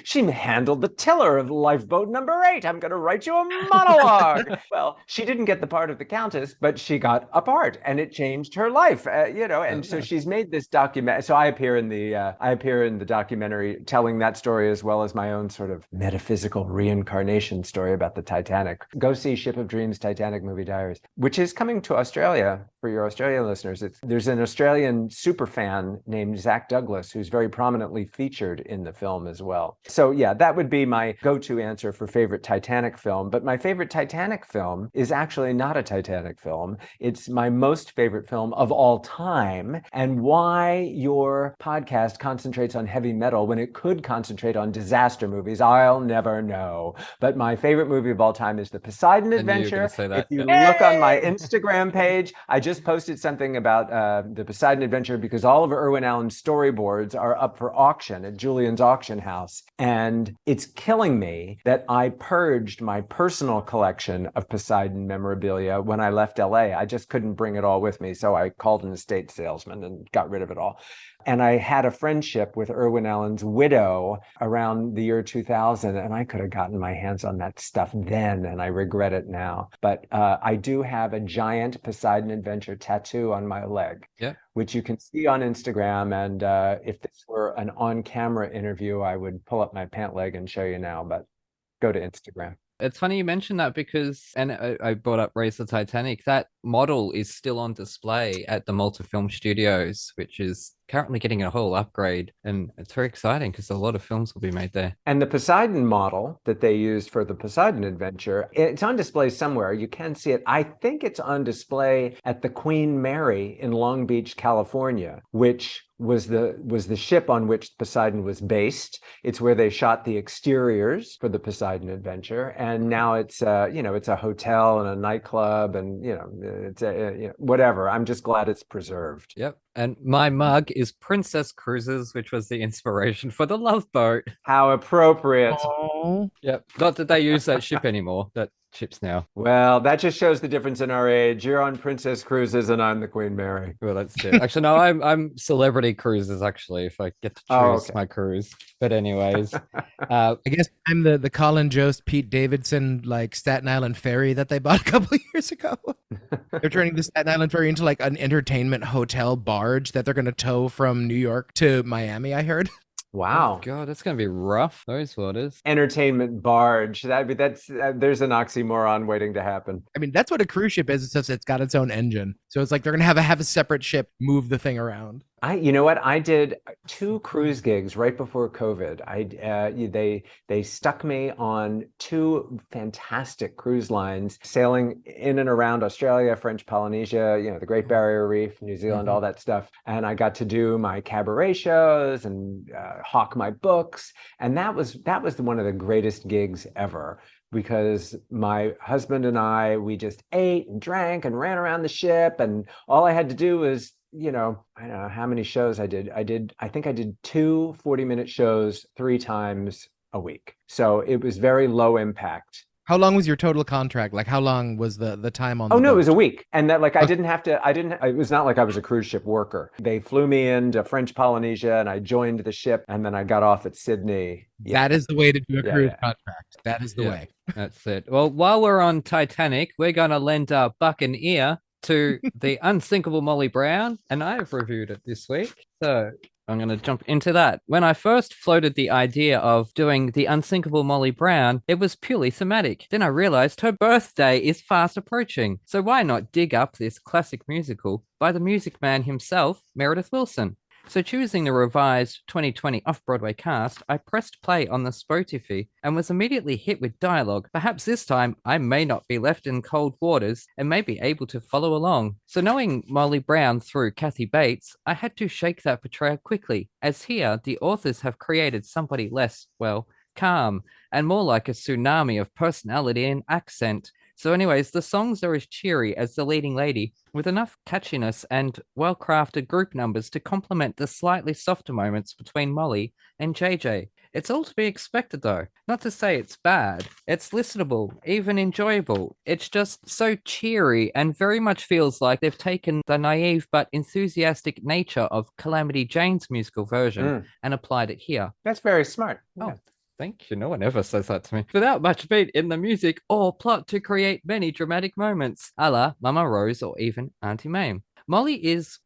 She handled the tiller of lifeboat number 8. I'm going to write you a monologue. Well, she didn't get the part of the Countess, but she got a part and it changed her life, and so she's made this document. So I appear in the documentary telling that story as well as my own sort of metaphysical reincarnation story about the Titanic. Go see Ship of Dreams Titanic Movie Diaries, which is coming to Australia for your Australian listeners. There's an Australian super fan named Zach Douglas who's very prominently featured in the film as well. So yeah, that would be my go-to answer for favorite Titanic film. But my favorite Titanic film is actually not a Titanic film. It's my most favorite film of all time, and why your podcast concentrates on heavy metal when it could concentrate on disaster movies, I'll never know. But my favorite movie of all time is The Poseidon Adventure. If you look on my Instagram page, I just posted something about The Poseidon Adventure because all of Irwin Allen's storyboards are up for auction at Julian's auction house. And it's killing me that I purged my personal collection of Poseidon memorabilia when I left LA. I just couldn't bring it all with me. So I called an estate salesman and got rid of it all. And I had a friendship with Irwin Allen's widow around the year 2000, and I could have gotten my hands on that stuff then, and I regret it now. But I do have a giant Poseidon Adventure tattoo on my leg, which you can see on Instagram. And if this were an on-camera interview, I would pull up my pant leg and show you now, but go to Instagram. It's funny you mentioned that because, and I brought up Race the Titanic, that model is still on display at the Multifilm Studios, which is currently getting a whole upgrade. And it's very exciting because a lot of films will be made there. And the Poseidon model that they used for the Poseidon Adventure, it's on display somewhere. You can see it. I think it's on display at the Queen Mary in Long Beach, California, which was the ship on which Poseidon was based. It's where they shot the exteriors for the Poseidon Adventure, and now it's it's a hotel and a nightclub, and it's whatever. I'm just glad it's preserved. Yep. And my mug is Princess Cruises, which was the inspiration for the Love Boat. How appropriate. Oh. Yep. Not that they use that ship anymore. That ship's now. Well, that just shows the difference in our age. You're on Princess Cruises and I'm the Queen Mary. Well, that's it. Actually, no, I'm Celebrity Cruises, actually, if I get to choose my cruise. But anyways. I guess I'm the Colin Jost, Pete Davidson, like Staten Island ferry that they bought a couple of years ago. They're turning the Staten Island ferry into like an entertainment hotel barge that they're going to tow from New York to Miami, I heard. Wow. Oh, God, that's going to be rough, those waters. Entertainment barge. That's there's an oxymoron waiting to happen. I mean, that's what a cruise ship is. It's just it's got its own engine, so it's like they're gonna have a separate ship move the thing around. You know what? I did 2 cruise gigs right before COVID. They stuck me on 2 fantastic cruise lines, sailing in and around Australia, French Polynesia, the Great Barrier Reef, New Zealand, all that stuff. And I got to do my cabaret shows and hawk my books, and that was one of the greatest gigs ever. Because my husband and we just ate and drank and ran around the ship, and all I had to do was, I don't know how many shows I did. I think I did 2 40-minute shows 3 times a week. So it was very low impact. How long was your total contract? Like, how long was the time on? Oh, the no, boat? it was a week. And that, like, it was not like I was a cruise ship worker. They flew me into French Polynesia and I joined the ship, and then I got off at Sydney. That is the way to do a cruise Yeah. contract. That is the way. That's it. Well, while we're on Titanic, we're going to lend our buck and ear to the Unsinkable Molly Brown, and I've reviewed it this week. So I'm going to jump into that. When I first floated the idea of doing the Unsinkable Molly Brown, it was purely thematic. Then I realized her birthday is fast approaching. So why not dig up this classic musical by the music man himself, Meredith Willson? So choosing the revised 2020 off-Broadway cast, I pressed play on the Spotify and was immediately hit with dialogue. Perhaps this time I may not be left in cold waters and may be able to follow along. So knowing Molly Brown through Kathy Bates, I had to shake that portrayal quickly, as here the authors have created somebody less, calm and more like a tsunami of personality and accent. So anyways, the songs are as cheery as the leading lady, with enough catchiness and well-crafted group numbers to complement the slightly softer moments between Molly and JJ. It's all to be expected though. Not to say it's bad. It's listenable, even enjoyable. It's just so cheery and very much feels like they've taken the naive but enthusiastic nature of Calamity Jane's musical version and applied it here. That's very smart. Yeah. Oh. Thank you. No one ever says that to me. Without much beat in the music or plot to create many dramatic moments, a la Mama Rose or even Auntie Mame. Molly is,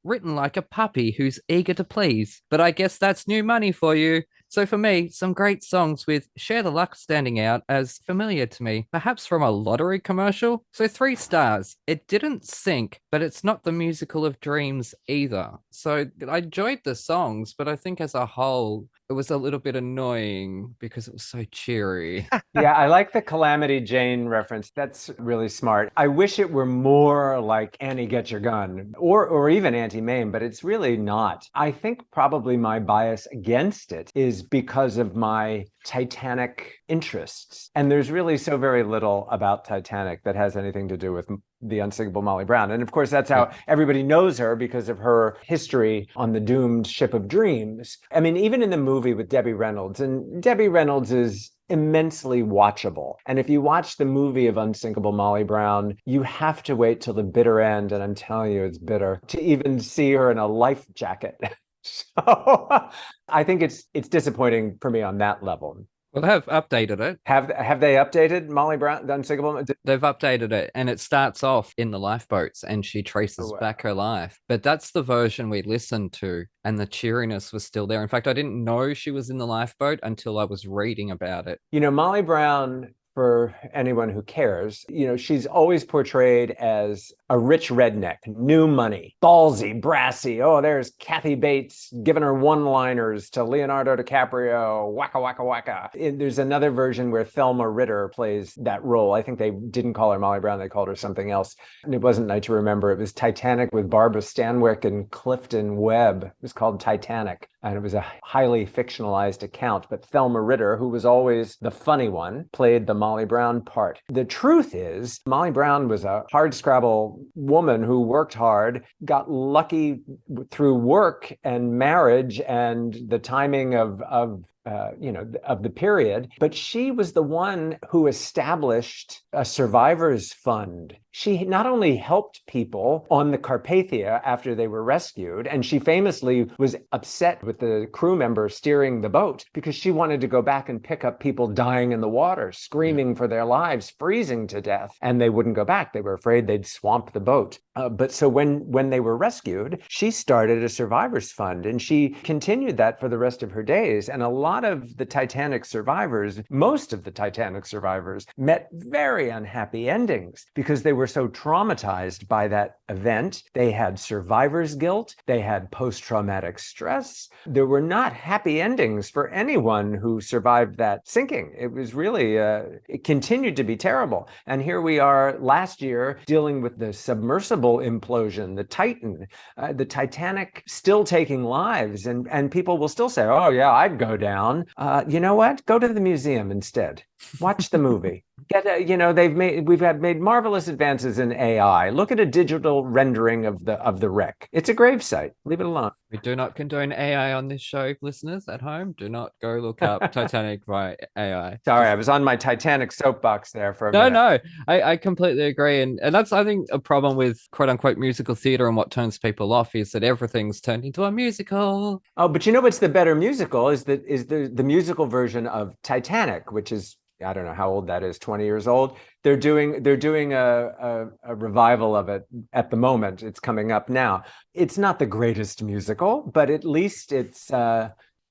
written like a puppy who's eager to please, but I guess that's new money for you. So for me, some great songs with Share the Luck standing out as familiar to me, perhaps from a lottery commercial. So 3 stars. It didn't sink, but it's not the musical of dreams either. So I enjoyed the songs, but I think as a whole, it was a little bit annoying because it was so cheery. Yeah, I like the Calamity Jane reference. That's really smart. I wish it were more like Annie Get Your Gun or even Auntie Mame, but it's really not. I think probably my bias against it is because of my Titanic interests. And there's really so very little about Titanic that has anything to do with the Unsinkable Molly Brown. And of course, that's how everybody knows her, because of her history on the doomed ship of dreams. I mean, even in the movie with Debbie Reynolds, and Debbie Reynolds is immensely watchable. And if you watch the movie of Unsinkable Molly Brown, you have to wait till the bitter end, and I'm telling you, it's bitter, to even see her in a life jacket. So I think it's disappointing for me on that level. Well, they have updated it. Have they updated Molly Brown, the Unsinkable? They've updated it, and it starts off in the lifeboats, and she traces back her life. But that's the version we listened to, and the cheeriness was still there. In fact, I didn't know she was in the lifeboat until I was reading about it. Molly Brown, for anyone who cares, she's always portrayed as a rich redneck, new money, ballsy, brassy. Oh, there's Kathy Bates giving her one-liners to Leonardo DiCaprio, waka, waka, waka. There's another version where Thelma Ritter plays that role. I think they didn't call her Molly Brown, they called her something else. And it wasn't Night to Remember. It was Titanic with Barbara Stanwyck and Clifton Webb. It was called Titanic. And it was a highly fictionalized account. But Thelma Ritter, who was always the funny one, played the Molly Brown part. The truth is, Molly Brown was a hardscrabble woman who worked hard, got lucky through work and marriage and the timing of of the period. But she was the one who established a survivors fund. She not only helped people on the Carpathia after they were rescued, and she famously was upset with the crew member steering the boat because she wanted to go back and pick up people dying in the water, screaming for their lives, freezing to death, and they wouldn't go back. They were afraid they'd swamp the boat. But so when they were rescued, she started a survivors fund, and she continued that for the rest of her days. And a lot of the Titanic survivors, most of the Titanic survivors, met very unhappy endings because they were so traumatized by that event. They had survivor's guilt. They had post-traumatic stress. There were not happy endings for anyone who survived that sinking. It was really, it continued to be terrible. And here we are last year dealing with the submersible implosion, the Titan, the Titanic still taking lives. And people will still say, oh yeah, I'd go down. You know what? Go to the museum instead. Watch the movie. We've made marvelous advances in AI. Look at a digital rendering of the wreck. It's a gravesite. Leave it alone. We do not condone AI on this show, listeners at home. Do not go look up Titanic via AI. Sorry, I was on my Titanic soapbox there for a minute. No, I completely agree. And that's, I think, a problem with quote unquote musical theater and what turns people off is that everything's turned into a musical. Oh, but you know what's the better musical is the musical version of Titanic, which is, I don't know how old that is, 20 years old. They're doing a revival of it at the moment. It's coming up now. It's not the greatest musical, but at least it's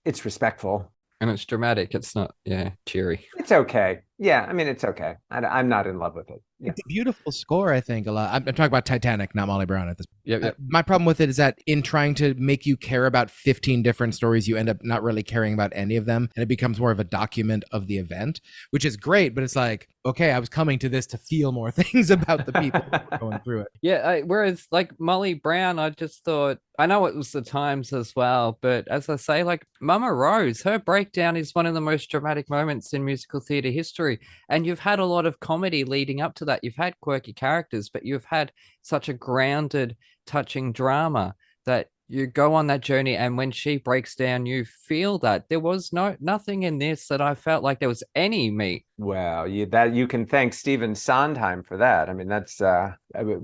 respectful. And it's dramatic. It's not, cheery. It's okay. Yeah, I mean, it's okay. I'm not in love with it. Yeah. It's a beautiful score, I think, a lot. I'm talking about Titanic, not Molly Brown at this point. Yep. My problem with it is that in trying to make you care about 15 different stories, you end up not really caring about any of them. And it becomes more of a document of the event, which is great. But it's like, okay, I was coming to this to feel more things about the people who were going through it. Yeah, whereas like Molly Brown, I just thought, I know it was the times as well, but as I say, like Mama Rose, her breakdown is one of the most dramatic moments in musical theater history. And you've had a lot of comedy leading up to that. You've had quirky characters, but you've had such a grounded, touching drama that you go on that journey. And when she breaks down, you feel that. There was nothing in this that I felt like there was any meat. Well, you can thank Stephen Sondheim for that. I mean, that's who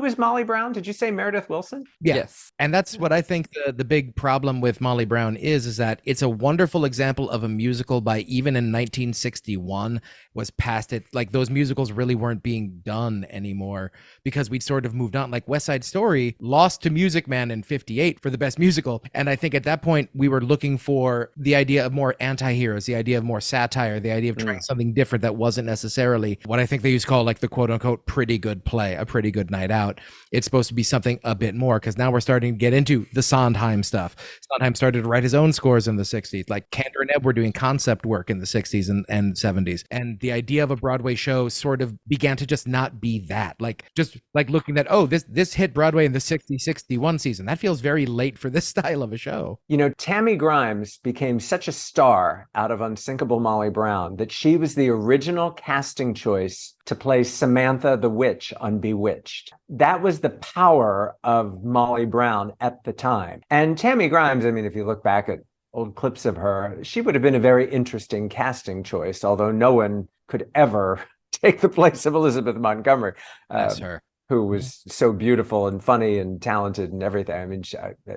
was Molly Brown? Did you say Meredith Willson? Yeah. Yes. And that's what I think the big problem with Molly Brown is that it's a wonderful example of a musical by even in 1961 was past it. Like those musicals really weren't being done anymore because we'd sort of moved on. Like West Side Story lost to Music Man in 58 for the best musical. And I think at that point we were looking for the idea of more anti-heroes, the idea of more satire, the idea of trying something different that wasn't necessarily what I think they used to call like the quote unquote pretty good play, a pretty good night out. It's supposed to be something a bit more because now we're starting to get into the Sondheim stuff. Sondheim started to write his own scores in the 60s. Like Kander and Ebb were doing concept work in the 60s and 70s. And the idea of a Broadway show sort of began to just not be that. Like just like looking at, oh, this hit Broadway in the 60-61 season. That feels very late for this style of a show. You know, Tammy Grimes became such a star out of Unsinkable Molly Brown that she was the original casting choice to play Samantha the Witch on Bewitched. That was the power of Molly Brown at the time. And Tammy Grimes, I mean, if you look back at old clips of her, she would have been a very interesting casting choice, although no one could ever take the place of Elizabeth Montgomery. That's her. Who was so beautiful and funny and talented and everything. I mean,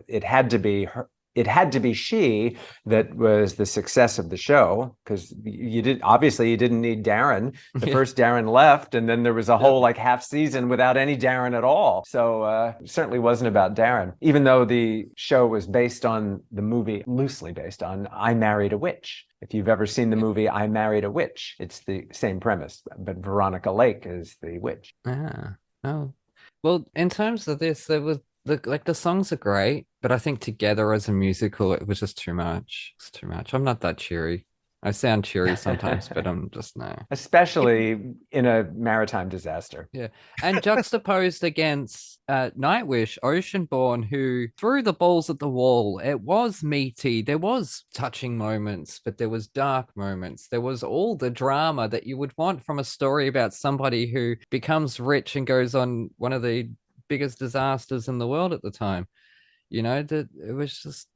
it had to be her. It had to be she that was the success of the show because you didn't need Darren. The first Darren left, and then there was a whole like half season without any Darren at all. So it certainly wasn't about Darren, even though the show was based on the movie, loosely based on I Married a Witch. If you've ever seen the movie I Married a Witch, it's the same premise, but Veronica Lake is the witch. Oh, well, in terms of this, there was the songs are great, but I think together as a musical, it was just too much. It's too much. I'm not that cheery. I sound cheery sometimes, but I'm just no. Especially in a maritime disaster. Yeah, and juxtaposed against Nightwish, Oceanborn, who threw the balls at the wall. It was meaty. There was touching moments, but there was dark moments. There was all the drama that you would want from a story about somebody who becomes rich and goes on one of the biggest disasters in the world at the time. You know, that it was just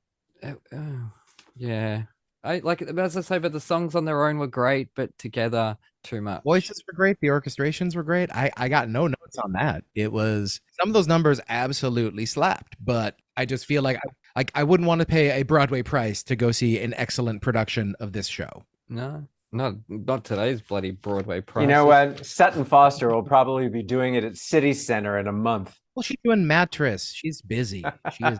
Yeah. I like, as I say, but the songs on their own were great, but together too much. Voices were great. The orchestrations were great. I got no notes on that. It was some of those numbers absolutely slapped, but I just feel like I wouldn't want to pay a Broadway price to go see an excellent production of this show. No, not today's bloody Broadway price. You know what? Sutton Foster will probably be doing it at City Center in a month. Well, she's doing Mattress. She's busy. She is.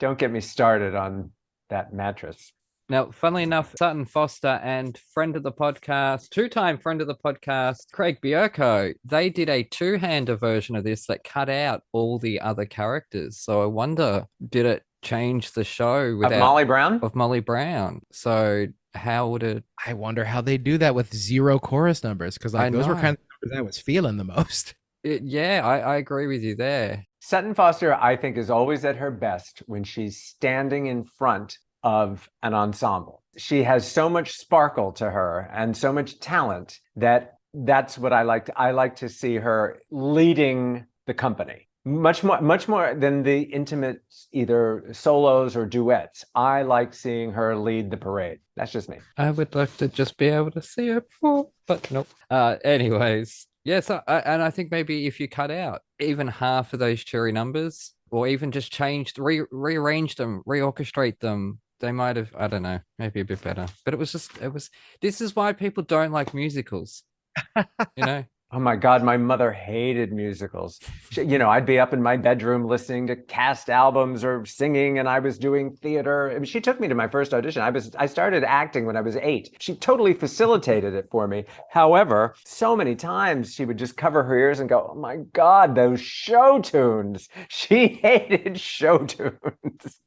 Don't get me started on that mattress. Now, funnily enough, Sutton Foster and friend of the podcast, two-time friend of the podcast, Craig Bierko, they did a two-hander version of this that cut out all the other characters. So I wonder, did it change the show without Of Molly Brown? Of Molly Brown. So how would it? I wonder how they do that with zero chorus numbers, because like those were kind of the numbers I was feeling the most. Yeah, I agree with you there. Sutton Foster, I think, is always at her best when she's standing in front of an ensemble. She has so much sparkle to her and so much talent that's what I like. I like to see her leading the company much more than the intimate either solos or duets. I like seeing her lead the parade. That's just me. I would like to just be able to see her perform, but nope. Anyways, yes, and I think maybe if you cut out even half of those cherry numbers, or even just rearrange them, reorchestrate them, they might have, I don't know, maybe a bit better. But this is why people don't like musicals, you know? Oh my God, my mother hated musicals. I'd be up in my bedroom listening to cast albums or singing, and I was doing theater. I mean, she took me to my first audition. I started acting when I was 8. She totally facilitated it for me. However, so many times she would just cover her ears and go, "Oh my God, those show tunes." She hated show tunes.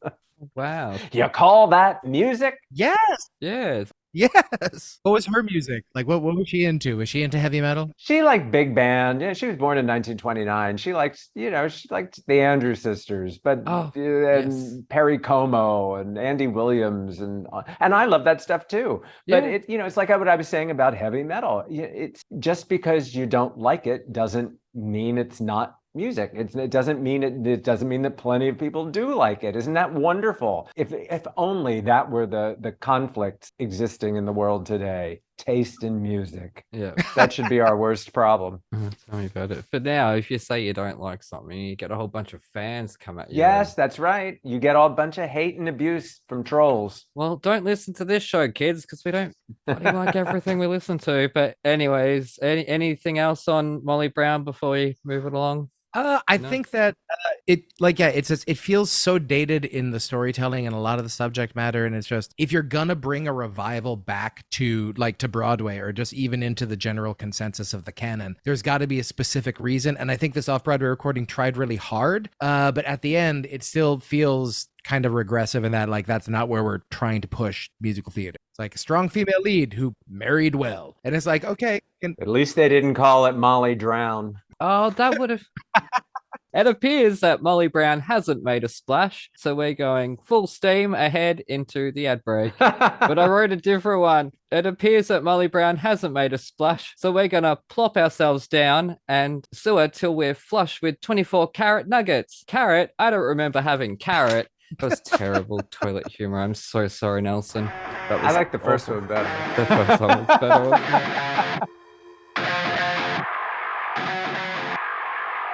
Wow. You call that music? Yes. Yes. Yes. What was her music? Like, what was she into? Was she into heavy metal? She liked big band. Yeah, she was born in 1929. She liked the Andrews Sisters, but yes. Perry Como and Andy Williams, and I love that stuff too. But it's like what I was saying about heavy metal. It's just because you don't like it doesn't mean it's not music. It doesn't mean that plenty of people do like it. Isn't that wonderful? If only that were the conflict existing in the world today. Taste in music. Yeah. That should be our worst problem. Tell me about it. But now, if you say you don't like something, you get a whole bunch of fans come at you. Yes, that's right. You get all a bunch of hate and abuse from trolls. Well, don't listen to this show, kids, because we don't like everything we listen to. But anyways, anything else on Molly Brown before we move it along? I think that it feels so dated in the storytelling and a lot of the subject matter, and it's just, if you're gonna bring a revival back to Broadway, or just even into the general consensus of the canon, there's got to be a specific reason. And I think this off-Broadway recording tried really hard, but at the end it still feels kind of regressive in that that's not where we're trying to push musical theater. It's like a strong female lead who married well, and it's like, okay, at least they didn't call it Molly Drown. Oh, that would have. It appears that Molly Brown hasn't made a splash, so we're going full steam ahead into the ad break. But I wrote a different one. It appears that Molly Brown hasn't made a splash, so we're going to plop ourselves down and sewer till we're flush with 24 carrot nuggets. Carrot? I don't remember having carrot. That was terrible toilet humor. I'm so sorry, Nelson. I like the first one better. The first one was better, wasn't it?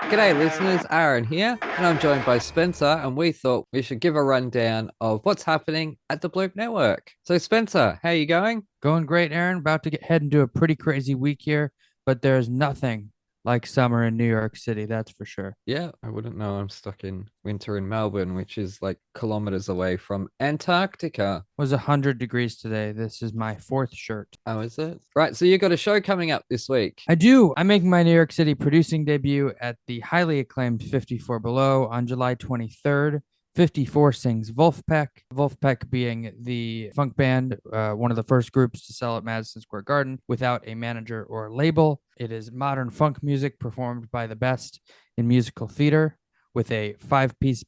G'day listeners, Aaron here, and I'm joined by Spencer, and we thought we should give a rundown of what's happening at the Bloop Network. So Spencer, how you going? Going great, Aaron. About to head into a pretty crazy week here, but there's nothing like summer in New York City, that's for sure. Yeah, I wouldn't know. I'm stuck in winter in Melbourne, which is like kilometers away from Antarctica. It was 100 degrees today. This is my 4th shirt. Oh, is it? Right, so you got a show coming up this week. I do. I'm making my New York City producing debut at the highly acclaimed 54 Below on July 23rd. 54 sings Wolfpack. Wolfpack being the funk band, one of the first groups to sell at Madison Square Garden without a manager or label. It is modern funk music performed by the best in musical theater with a 5-piece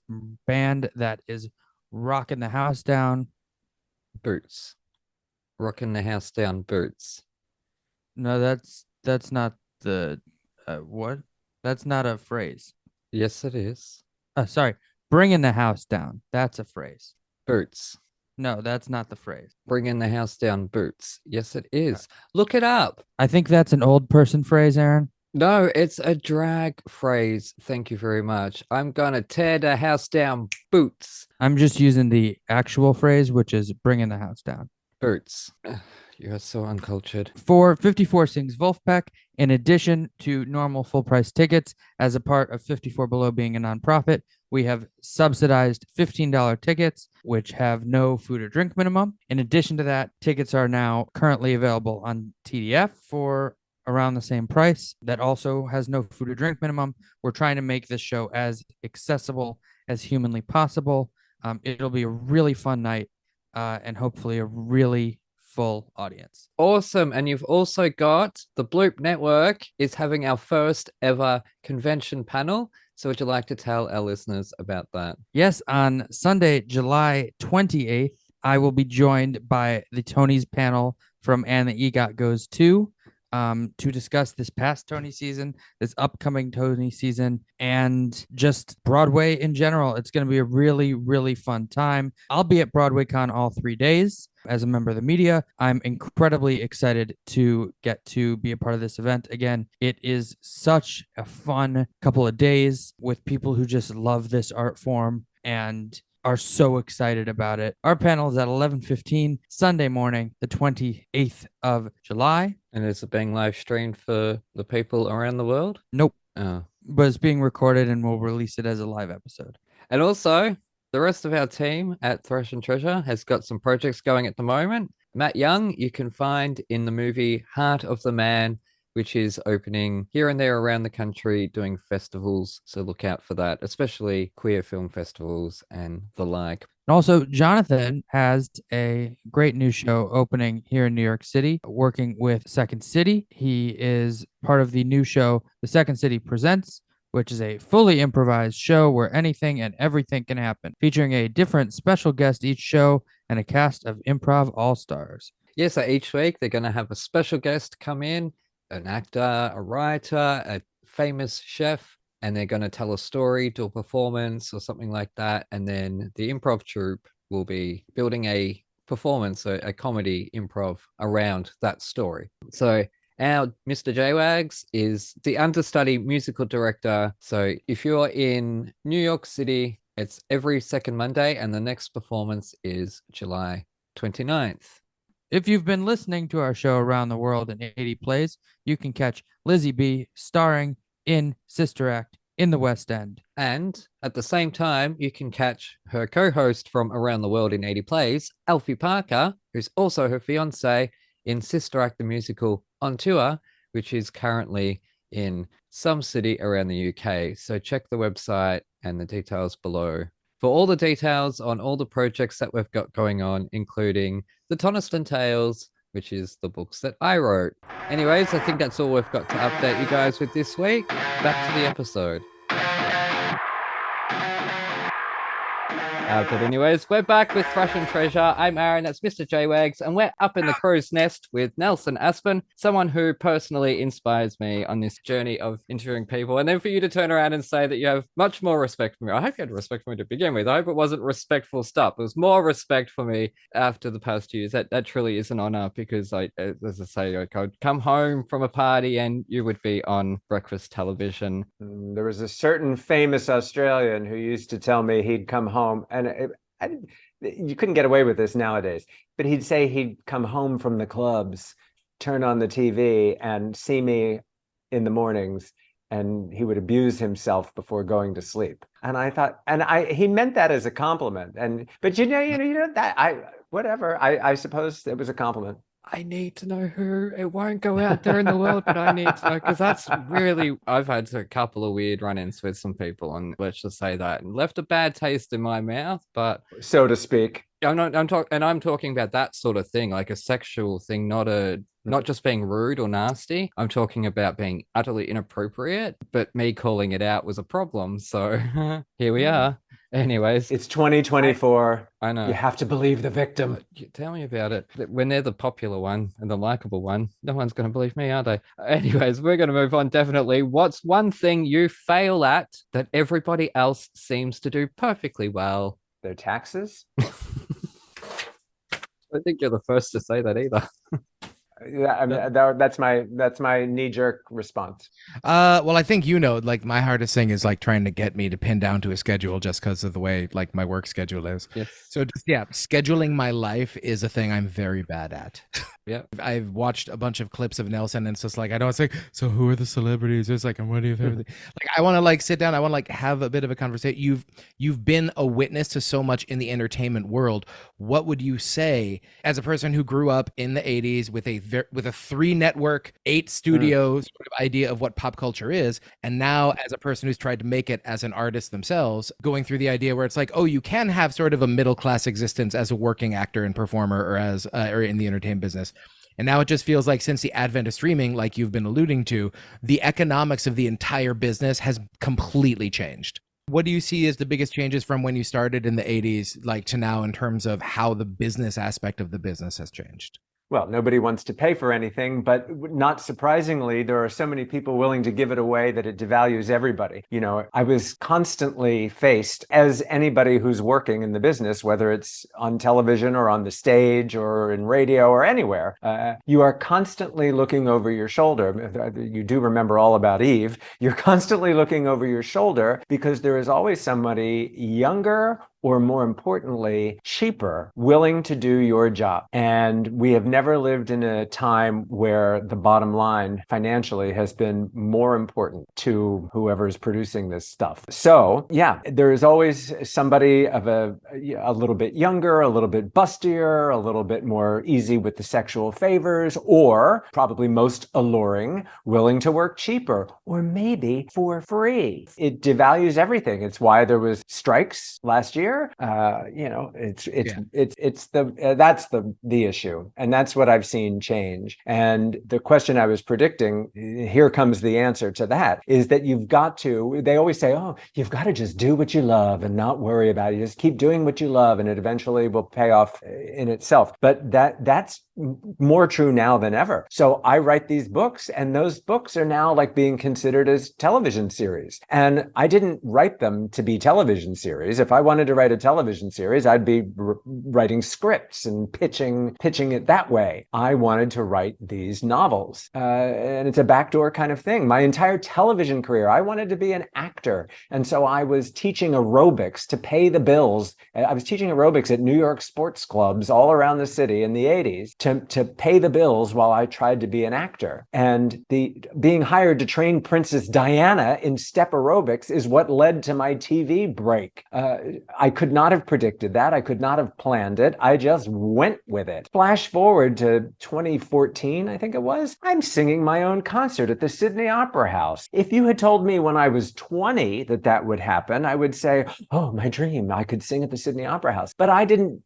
band that is rocking the house down. Boots. Rocking the house down, boots. No, that's not the what? That's not a phrase. Yes, it is. Sorry. Bringing the house down. That's a phrase. Boots. No, that's not the phrase. Bringing the house down boots. Yes, it is. Look it up. I think that's an old person phrase, Aaron. No, it's a drag phrase. Thank you very much. I'm gonna tear the house down boots. I'm just using the actual phrase, which is bringing the house down. Boots. You are so uncultured. For 54 Sings Wolfpack, in addition to normal full price tickets, as a part of 54 Below being a nonprofit, we have subsidized $15 tickets, which have no food or drink minimum. In addition to that, tickets are now currently available on TDF for around the same price. That also has no food or drink minimum. We're trying to make this show as accessible as humanly possible. It'll be a really fun night and hopefully a really full audience. Awesome. And you've also got the Bloop Network is having our first ever convention panel. So would you like to tell our listeners about that? Yes, on Sunday, July 28th, I will be joined by the Tony's panel from And the EGOT Goes To discuss this past Tony season, this upcoming Tony season, and just Broadway in general. It's going to be a really, really fun time. I'll be at BroadwayCon all 3 days as a member of the media. I'm incredibly excited to get to be a part of this event again. It is such a fun couple of days with people who just love this art form and are so excited about it. Our panel is at 11:15 Sunday morning, the 28th of July. And is it being live streamed for the people around the world? Nope. Oh. But it's being recorded and we'll release it as a live episode. And also, the rest of our team at Thrash and Treasure has got some projects going at the moment. Matt Young, you can find in the movie Heart of the Man, which is opening here and there around the country doing festivals. So look out for that, especially queer film festivals and the like. And also, Jonathan has a great new show opening here in New York City, working with Second City. He is part of the new show, The Second City Presents, which is a fully improvised show where anything and everything can happen, featuring a different special guest each show and a cast of improv all-stars. Yeah, so each week they're going to have a special guest come in, an actor, a writer, a famous chef, and they're going to tell a story, do a performance or something like that. And then the improv troupe will be building a performance, a comedy improv around that story. So our Mr JWags is the understudy musical director. So if you're in New York City, it's every second Monday, and the next performance is July 29th. If you've been listening to our show Around the World in 80 Plays, you can catch Lizzie B starring in Sister Act in the West End. And at the same time, you can catch her co-host from Around the World in 80 Plays, Alfie Parker, who's also her fiance, in Sister Act the Musical on tour, which is currently in some city around the UK. So check the website and the details below for all the details on all the projects that we've got going on, including the Toniston Tales, which is the books that I wrote. Anyways, I think that's all we've got to update you guys with this week. Back to the episode. But anyways, we're back with Thrash and Treasure. I'm Aaron, that's Mr. JWags, and we're up in the crow's nest with Nelson Aspen, someone who personally inspires me on this journey of interviewing people. And then for you to turn around and say that you have much more respect for me. I hope you had respect for me to begin with. I hope it wasn't respectful stuff. It was more respect for me after the past years. That truly is an honor because, as I say, I could come home from a party and you would be on breakfast television. There was a certain famous Australian who used to tell me he'd come home, and you couldn't get away with this nowadays, but he'd say he'd come home from the clubs, turn on the TV and see me in the mornings, and he would abuse himself before going to sleep. And I thought, he meant that as a compliment. But you know that I suppose it was a compliment. I need to know who. It won't go out there in the world, but I need to know, because that's really, I've had a couple of weird run-ins with some people, and let's just say that, and left a bad taste in my mouth, but so to speak. I'm talking about that sort of thing, like a sexual thing, not just being rude or nasty. I'm talking about being utterly inappropriate, but me calling it out was a problem. So here we are. Anyways, it's 2024. I know. You have to believe the victim. Tell me about it. When they're the popular one and the likable one, no one's going to believe me, are they? Anyways, we're going to move on, definitely. What's one thing you fail at that everybody else seems to do perfectly well? Their taxes? I think you're the first to say that either. Yeah, I mean, that's my knee-jerk response. Well, I think like my hardest thing is like trying to get me to pin down to a schedule just because of the way like my work schedule is. Yes. So just, yeah, scheduling my life is a thing I'm very bad at. Yeah. I've watched a bunch of clips of Nelson, and it's just like I don't say. So who are the celebrities? It's like, and what do you think? Like I want to like sit down. I want to like have a bit of a conversation. You've been a witness to so much in the entertainment world. What would you say as a person who grew up in the '80s with a 3-network, 8-studio sort of idea of what pop culture is, and now as a person who's tried to make it as an artist themselves, going through the idea where it's like, oh, you can have sort of a middle class existence as a working actor and performer, or as or in the entertainment business. And now it just feels like since the advent of streaming, like you've been alluding to, the economics of the entire business has completely changed. What do you see as the biggest changes from when you started in the 80s, like to now, in terms of how the business aspect of the business has changed? Well, nobody wants to pay for anything, but not surprisingly, there are so many people willing to give it away that it devalues everybody. You know, I was constantly faced, as anybody who's working in the business, whether it's on television or on the stage or in radio or anywhere, you are constantly looking over your shoulder. You do remember all about Eve. You're constantly looking over your shoulder because there is always somebody younger, or more importantly, cheaper, willing to do your job. And we have never lived in a time where the bottom line financially has been more important to whoever's producing this stuff. So yeah, there is always somebody of a little bit younger, a little bit bustier, a little bit more easy with the sexual favors, or probably most alluring, willing to work cheaper, or maybe for free. It devalues everything. It's why there was strikes last year. That's the issue, and that's what I've seen change. And the question I was predicting, here comes the answer to that, is that you've got to. They always say, "Oh, you've got to just do what you love and not worry about it. You just keep doing what you love, and it eventually will pay off in itself." But that's more true now than ever. So I write these books, and those books are now like being considered as television series. And I didn't write them to be television series. If I wanted to write a television series, I'd be writing scripts and pitching it that way. I wanted to write these novels, and it's a backdoor kind of thing. My entire television career, I wanted to be an actor, and so I was teaching aerobics to pay the bills. I was teaching aerobics at New York sports clubs all around the city in the 80s to pay the bills while I tried to be an actor. And being hired to train Princess Diana in step aerobics is what led to my TV break. I could not have predicted that. I could not have planned it. I just went with it. Flash forward to 2014, I think it was. I'm singing my own concert at the Sydney Opera House. If you had told me when I was 20 that would happen, I would say, oh, my dream, I could sing at the Sydney Opera House. But I didn't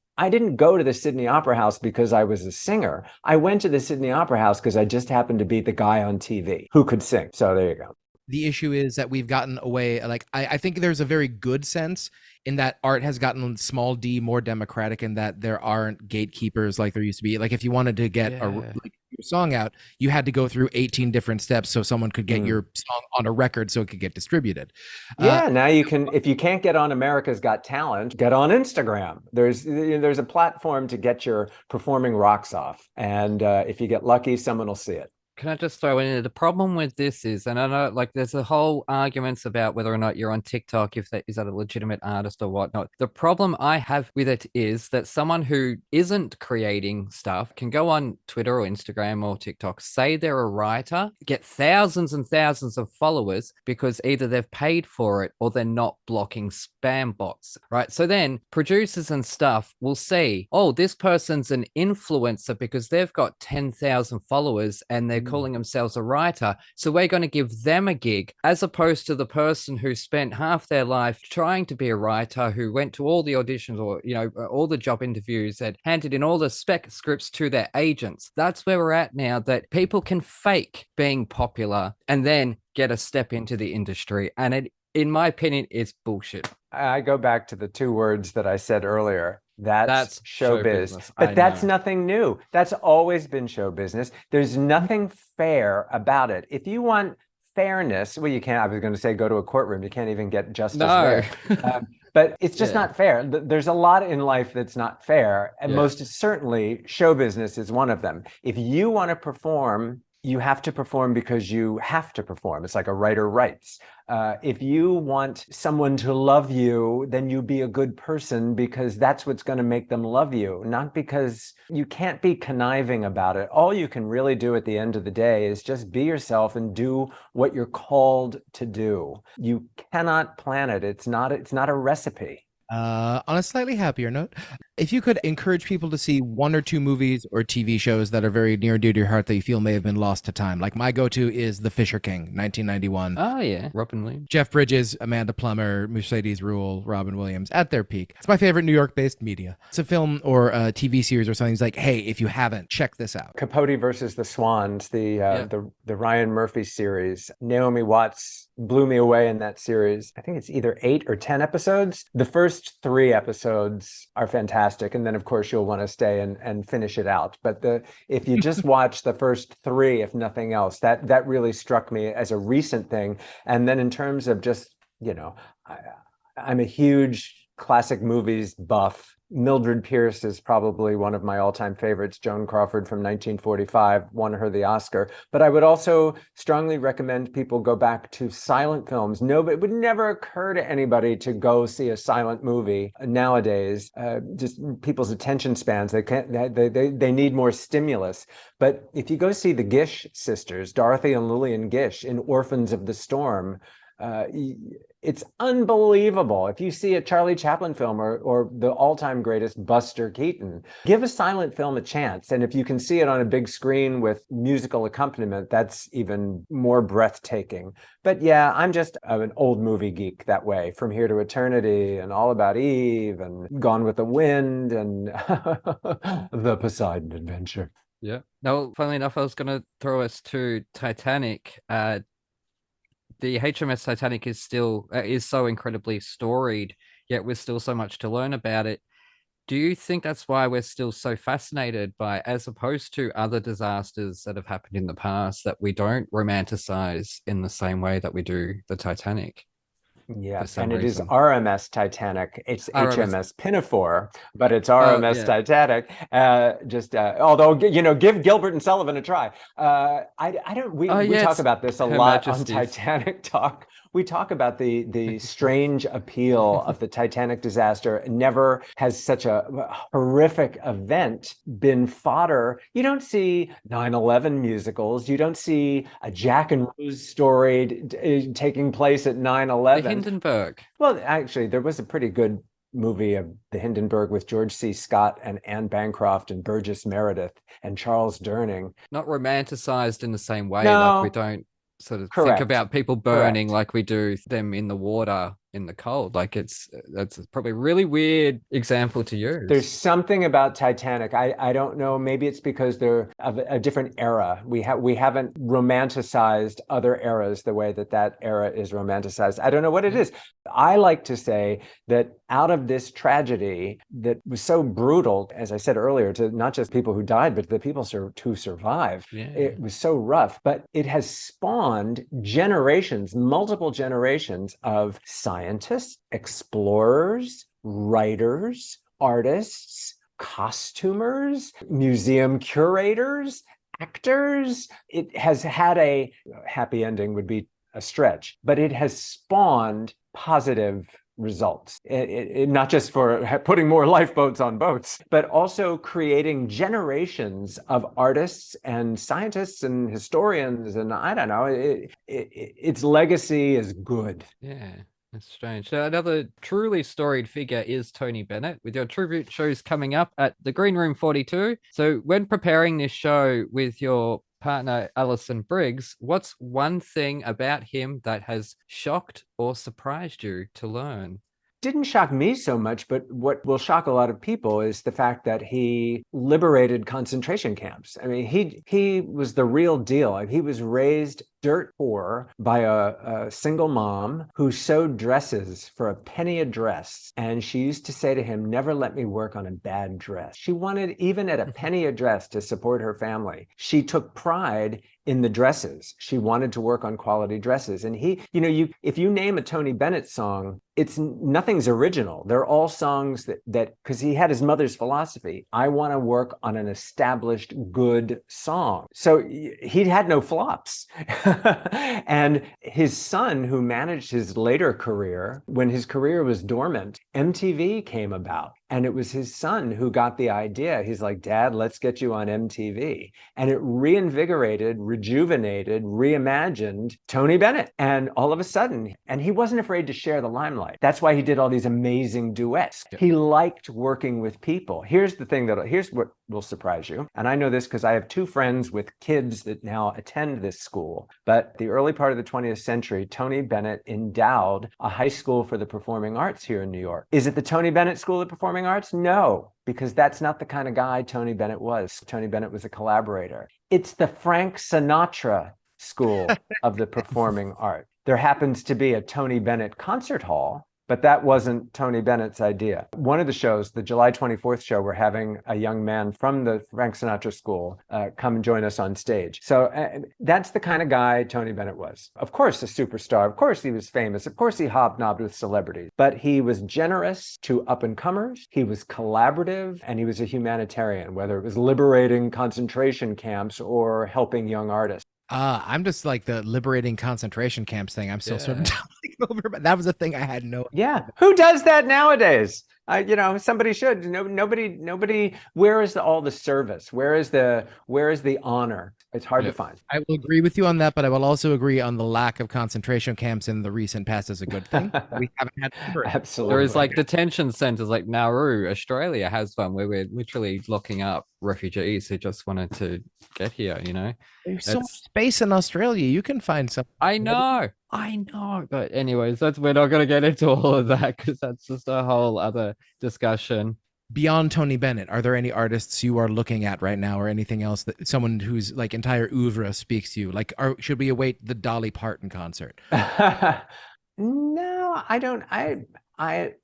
go to the Sydney Opera House because I was a singer. I went to the Sydney Opera House because I just happened to be the guy on TV who could sing. So there you go. The issue is that we've gotten away. Like, I think there's a very good sense in that art has gotten small d more democratic, and that there aren't gatekeepers like there used to be. Like if you wanted to get your song out, you had to go through 18 different steps so someone could get your song on a record so it could get distributed. Now you can, if you can't get on America's Got Talent, get on Instagram. There's a platform to get your performing rocks off. And if you get lucky, someone will see it. Can I just throw in the problem with this is, and I know like there's a whole arguments about whether or not you're on TikTok, is that a legitimate artist or whatnot. The problem I have with it is that someone who isn't creating stuff can go on Twitter or Instagram or TikTok, say they're a writer, get thousands and thousands of followers because either they've paid for it or they're not blocking spam bots, right? So then producers and stuff will see, oh, this person's an influencer because they've got 10,000 followers and they're calling themselves a writer, so we're going to give them a gig, as opposed to the person who spent half their life trying to be a writer, who went to all the auditions or all the job interviews, and handed in all the spec scripts to their agents. That's where we're at now, that people can fake being popular and then get a step into the industry, and it, in my opinion, is bullshit. I go back to the two words that I said earlier. That's showbiz. I But that's know. nothing new. That's always been show business. There's nothing fair about it. If you want fairness. Well, you can't, I was going to say go to a courtroom. You can't even get justice No. there. But it's just Yeah. not fair. There's a lot in life that's not fair. And Yeah. most certainly, show business is one of them. If you want to perform, you have to perform because you have to perform. It's like a writer writes. If you want someone to love you, then you be a good person because that's what's going to make them love you, not because you can't be conniving about it. All you can really do at the end of the day is just be yourself and do what you're called to do. You cannot plan it. It's not a recipe. On a slightly happier note, if you could encourage people to see one or two movies or TV shows that are very near and dear to your heart that you feel may have been lost to time. Like my go-to is The Fisher King, 1991. Oh, yeah. Robin Williams. Jeff Bridges, Amanda Plummer, Mercedes Ruehl, Robin Williams at their peak. It's my favorite New York-based media. It's a film or a TV series or something. It's like, hey, if you haven't, check this out. Capote versus the Swans, the Ryan Murphy series. Naomi Watts blew me away in that series. I think it's either 8 or 10 episodes. The first 3 episodes are fantastic. And then, of course, you'll want to stay and finish it out. But if you just watch the first 3, if nothing else, that really struck me as a recent thing. And then in terms of just, I'm a huge classic movies buff. Mildred Pierce is probably one of my all-time favorites. Joan Crawford from 1945 won her the Oscar. But I would also strongly recommend people go back to silent films. It would never occur to anybody to go see a silent movie nowadays. Just people's attention spans, they need more stimulus. But if you go see the Gish sisters, Dorothy and Lillian Gish in Orphans of the Storm, it's unbelievable. If you see a Charlie Chaplin film or the all-time greatest Buster Keaton, give a silent film a chance. And if you can see it on a big screen with musical accompaniment, that's even more breathtaking. But yeah, I'm just an old movie geek that way. From Here to Eternity and All About Eve and Gone with the Wind and The Poseidon Adventure. Yeah. No, funnily enough, I was going to throw us to Titanic. The HMS Titanic is so incredibly storied, yet there's still so much to learn about it. Do you think that's why we're still so fascinated by, as opposed to other disasters that have happened in the past, that we don't romanticize in the same way that we do the Titanic? Yeah, and it is RMS Titanic. It's RMS. HMS Pinafore, but it's RMS Titanic. Although give Gilbert and Sullivan a try. We talk about this a lot on Titanic Talk. We talk about the strange appeal of the Titanic disaster. Never has such a horrific event been fodder. You don't see 9/11 musicals. You don't see a Jack and Rose story taking place at 9/11. The Hindenburg. Well, actually, there was a pretty good movie of the Hindenburg with George C. Scott and Anne Bancroft and Burgess Meredith and Charles Durning. Not romanticized in the same way. No. Like we don't sort of think about people burning like we do them in the water in the cold. Like that's probably a really weird example to use. There's something about Titanic. I don't know. Maybe it's because they're of a different era. We haven't romanticized other eras the way that era is romanticized. I don't know what it is. I like to say that out of this tragedy that was so brutal, as I said earlier, to not just people who died, but the people who survived. Yeah. It was so rough, but it has spawned generations, multiple generations of scientists, explorers, writers, artists, costumers, museum curators, actors. It has had a happy ending would be a stretch, but it has spawned positive results. It not just for putting more lifeboats on boats, but also creating generations of artists and scientists and historians. And I don't know, its legacy is good. Yeah. That's strange. So another truly storied figure is Tony Bennett, with your tribute shows coming up at the Green Room 42. So when preparing this show with your partner, Alison Briggs, what's one thing about him that has shocked or surprised you to learn? Didn't shock me so much, but what will shock a lot of people is the fact that he liberated concentration camps. I mean, he was the real deal. He was raised dirt poor by a single mom who sewed dresses for a penny a dress. And she used to say to him, never let me work on a bad dress. She wanted, even at a penny a dress, to support her family. She took pride in the dresses. She wanted to work on quality dresses. And he, if you name a Tony Bennett song, nothing's original. They're all songs that because he had his mother's philosophy. I want to work on an established good song. So he had no flops. And his son, who managed his later career, when his career was dormant, MTV came about. And it was his son who got the idea. He's like, Dad, let's get you on MTV. And it reinvigorated, rejuvenated, reimagined Tony Bennett. And all of a sudden, and he wasn't afraid to share the limelight. That's why he did all these amazing duets. Yeah. He liked working with people. Here's what will surprise you. And I know this because I have two friends with kids that now attend this school. But the early part of the 20th century, Tony Bennett endowed a high school for the performing arts here in New York. Is it the Tony Bennett School of Performing Arts? No, because that's not the kind of guy Tony Bennett was. Tony Bennett was a collaborator. It's the Frank Sinatra School of the Performing Arts. There happens to be a Tony Bennett concert hall, but that wasn't Tony Bennett's idea. One of the shows, the July 24th show, we're having a young man from the Frank Sinatra School come and join us on stage. So that's the kind of guy Tony Bennett was. Of course, a superstar. Of course, he was famous. Of course, he hobnobbed with celebrities. But he was generous to up-and-comers. He was collaborative, and he was a humanitarian, whether it was liberating concentration camps or helping young artists. I'm just like the liberating concentration camps thing. I'm still sort of talking over, but that was a thing I had no. Yeah, who does that nowadays? Somebody should. Nobody. Where is all the service? Where is the honor? It's hard to find. I will agree with you on that, but I will also agree on the lack of concentration camps in the recent past is a good thing. We haven't had absolutely. There is like detention centers like Nauru, Australia has one where we're literally locking up refugees who just wanted to get here. There's so much space in Australia. You can find some. I know. But anyways, we're not going to get into all of that because that's just a whole other discussion. Beyond Tony Bennett, are there any artists you are looking at right now or anything else that someone whose like entire oeuvre speaks to you? Like, should we await the Dolly Parton concert? No, I don't.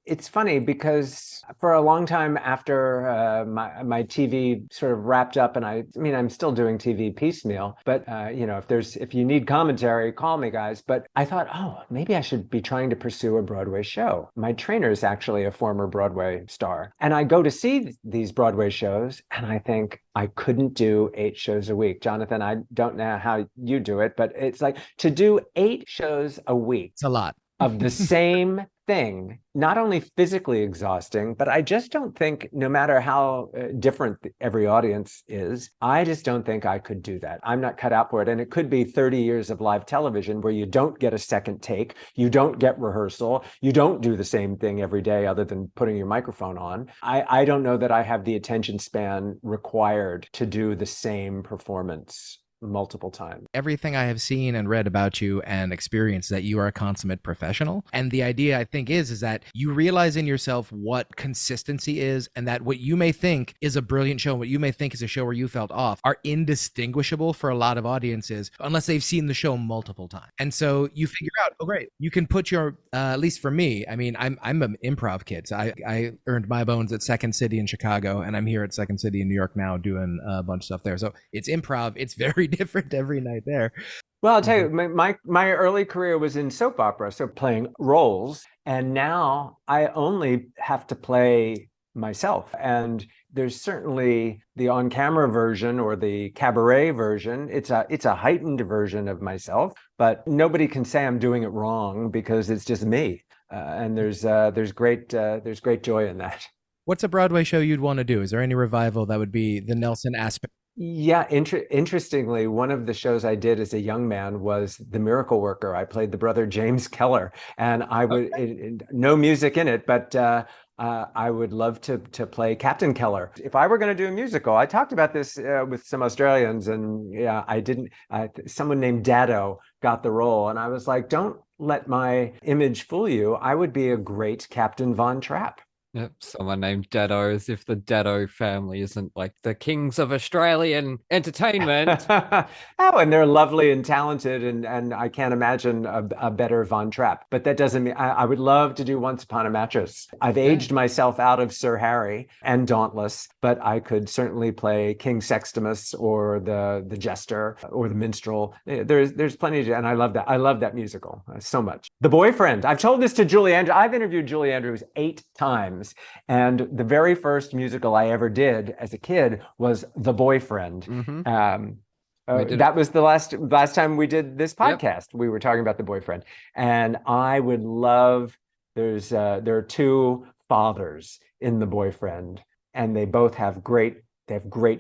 It's funny because for a long time after my TV sort of wrapped up, and I'm still doing TV piecemeal, but if you need commentary, call me, guys. But I thought, maybe I should be trying to pursue a Broadway show. My trainer is actually a former Broadway star, and I go to see these Broadway shows, and I think I couldn't do 8 shows a week. Jonathan, I don't know how you do it, but it's like to do 8 shows a week. It's a lot. Of the same thing, not only physically exhausting, but I just don't think, no matter how different every audience is, I just don't think I could do that. I'm not cut out for it. And it could be 30 years of live television where you don't get a second take, you don't get rehearsal, you don't do the same thing every day other than putting your microphone on. I don't know that I have the attention span required to do the same performance multiple times. Everything I have seen and read about you and experienced that you are a consummate professional. And the idea, I think, is that you realize in yourself what consistency is, and that what you may think is a brilliant show, what you may think is a show where you felt off, are indistinguishable for a lot of audiences unless they've seen the show multiple times. And so you figure out, great, you can put your, at least for me, I'm an improv kid. So I earned my bones at Second City in Chicago, and I'm here at Second City in New York now doing a bunch of stuff there. So it's improv. It's very different every night there. Well, I'll tell you, my early career was in soap opera, so playing roles, and now I only have to play myself. And there's certainly the on-camera version or the cabaret version. It's a heightened version of myself, but nobody can say I'm doing it wrong because it's just me. And there's great joy in that. What's a Broadway show you'd want to do? Is there any revival that would be the Nelson Aspen? Yeah, interestingly, one of the shows I did as a young man was The Miracle Worker. I played the brother James Keller, and I would no music in it, but I would love to play Captain Keller. If I were going to do a musical, I talked about this with some Australians, and I didn't. Someone named Dado got the role, and I was like, don't let my image fool you. I would be a great Captain Von Trapp. Yep, someone named Dado, as if the Dado family isn't like the kings of Australian entertainment. Oh, and they're lovely and talented, and I can't imagine a better Von Trapp. But that doesn't mean I would love to do Once Upon a Mattress. I've aged myself out of Sir Harry and Dauntless, but I could certainly play King Sextimus or the Jester or the Minstrel. There's plenty to, and I love that. I love that musical so much. The Boyfriend. I've told this to Julie Andrews. I've interviewed Julie Andrews 8 times. And the very first musical I ever did as a kid was The Boyfriend. That was the last time we did this podcast. Yep. We were talking about The Boyfriend. And I would love, there are 2 fathers in The Boyfriend, and they both have great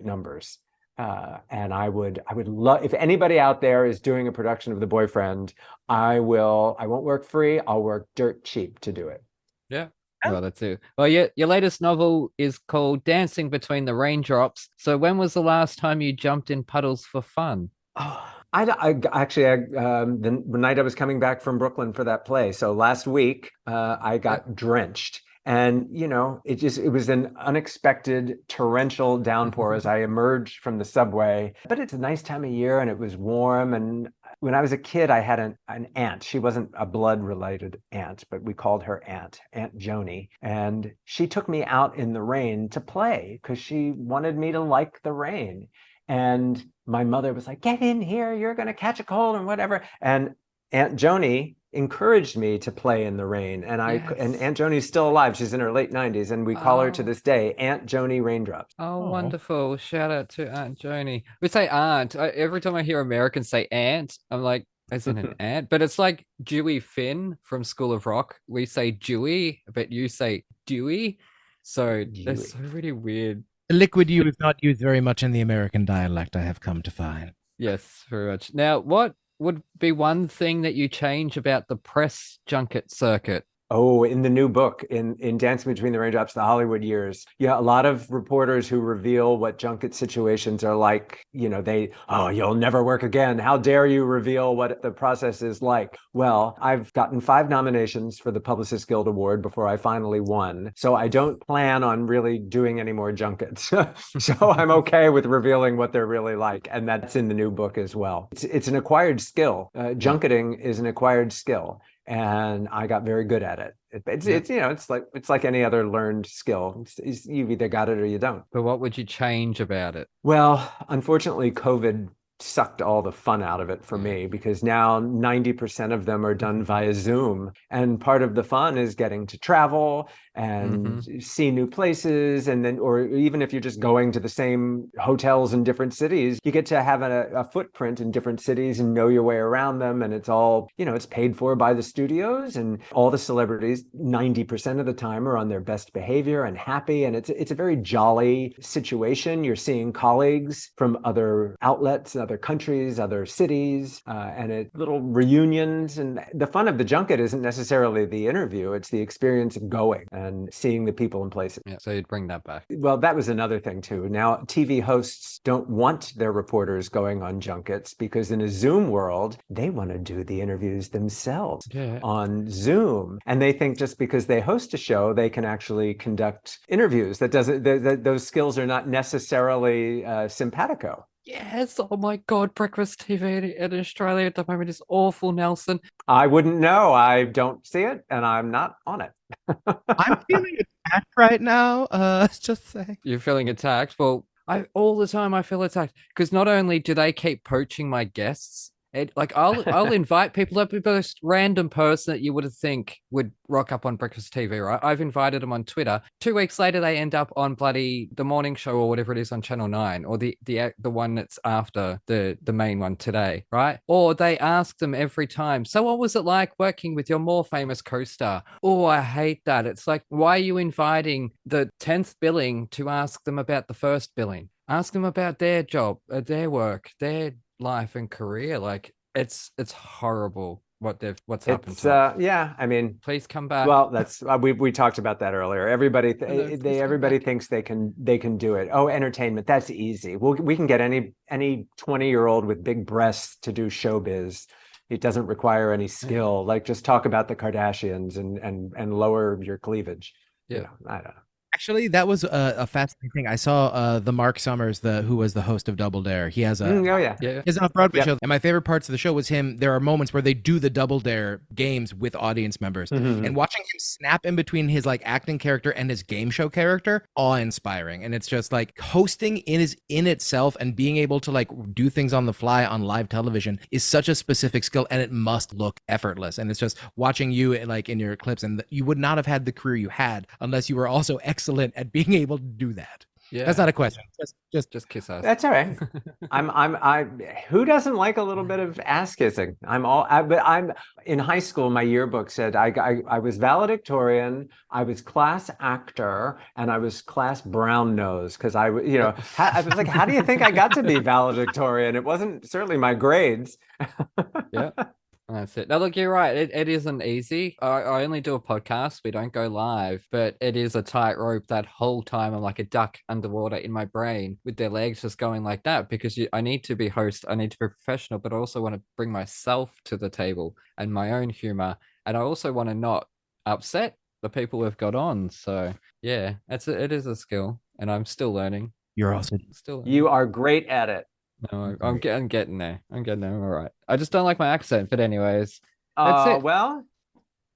numbers. And I would love, if anybody out there is doing a production of The Boyfriend, I won't work free. I'll work dirt cheap to do it. Yeah. Well, that's it. Well, your latest novel is called Dancing Between the Raindrops. So when was the last time you jumped in puddles for fun? The night I was coming back from Brooklyn for that play. So last week, I got drenched. And, it was an unexpected torrential downpour as I emerged from the subway. But it's a nice time of year and it was warm. And when I was a kid, I had an aunt. She wasn't a blood-related aunt, but we called her Aunt Joni. And she took me out in the rain to play because she wanted me to like the rain. And my mother was like, get in here, you're going to catch a cold and whatever. And Aunt Joni encouraged me to play in the rain. And and Aunt Joni's still alive. She's in her late 90s. And we call her to this day, Aunt Joni Raindrops. Oh, wonderful. Shout out to Aunt Joni. We say aunt. Every time I hear Americans say aunt, I'm like, isn't an aunt? But it's like Dewey Finn from School of Rock. We say Dewey, but you say Dewey. So that's really weird. The liquid U is not used very much in the American dialect, I have come to find. Yes, very much. Now, what would be one thing that you change about the press junket circuit? Oh, in the new book, in Dancing Between the Raindrops, The Hollywood Years. Yeah, a lot of reporters who reveal what junket situations are like, you'll never work again. How dare you reveal what the process is like? Well, I've gotten 5 nominations for the Publicist Guild Award before I finally won. So I don't plan on really doing any more junkets. So I'm okay with revealing what they're really like. And that's in the new book as well. It's an acquired skill. Junketing is an acquired skill. And I got very good at it. It's like any other learned skill. You've either got it or you don't. But what would you change about it? Well, unfortunately, COVID sucked all the fun out of it for me because now 90% of them are done via Zoom. And part of the fun is getting to travel and see new places. And then, or even if you're just going to the same hotels in different cities, you get to have a footprint in different cities and know your way around them. And it's all, it's paid for by the studios, and all the celebrities 90% of the time are on their best behavior and happy. And it's a very jolly situation. You're seeing colleagues from other outlets, other countries, other cities, and little reunions. And the fun of the junket isn't necessarily the interview, it's the experience of going and seeing the people and places. Yeah, so you'd bring that back. Well, that was another thing too. Now, TV hosts don't want their reporters going on junkets because in a Zoom world, they want to do the interviews themselves on Zoom. And they think just because they host a show, they can actually conduct interviews. Those skills are not necessarily simpatico. Yes. Oh my God. Breakfast TV in Australia at the moment is awful, Nelson. I wouldn't know. I don't see it and I'm not on it. I'm feeling attacked right now. Just say. You're feeling attacked? Well, all the time I feel attacked because not only do they keep poaching my guests, I'll invite people up, the most random person that you would think would rock up on Breakfast TV, right? I've invited them on Twitter. 2 weeks later, they end up on bloody the morning show or whatever it is on Channel 9, or the one that's after the main one today, right? Or they ask them every time, so what was it like working with your more famous co-star? Oh, I hate that. It's like, why are you inviting the 10th billing to ask them about the first billing? Ask them about their job, their work, their life and career. Like it's horrible what's happened to us. I mean, please come back. Well, that's we talked about that earlier. Everybody thinks they can do it. Oh, entertainment, that's easy. We can get any 20-year-old with big breasts to do showbiz. It doesn't require any skill. Like just talk about the Kardashians and lower your cleavage. Yeah. You know, I don't know. Actually, that was a fascinating thing. I saw the Mark Summers, who was the host of Double Dare. He has a Oh yeah. Yeah. He has an off-Broadway Yep. show, and my favorite parts of the show was him. There are moments where they do the Double Dare games with audience members, Mhm. and watching him snap in between his like acting character and his game show character, awe-inspiring. And it's just like hosting is in itself, and being able to like do things on the fly on live television is such a specific skill, and it must look effortless. And it's just watching you like in your clips, and you would not have had the career you had unless you were also excellent at being able to do that. Yeah. That's not a question. Just kiss us. That's all right. Who doesn't like a little bit of ass kissing? But I'm in high school. My yearbook said I was valedictorian, I was class actor, and I was class brown nose because I was like, how do you think I got to be valedictorian? It wasn't certainly my grades. Yeah. That's it. Now, look, you're right. It isn't easy. I only do a podcast. We don't go live, but it is a tightrope that whole time. I'm like a duck underwater in my brain with their legs just going like that because I need to be host. I need to be professional, but I also want to bring myself to the table and my own humor. And I also want to not upset the people we've got on. So yeah, it is a skill, and I'm still learning. You're also Still learning. You are great at it. No, I'm getting there. I'm getting there. All right. I just don't like my accent, but anyways, that's it. Well,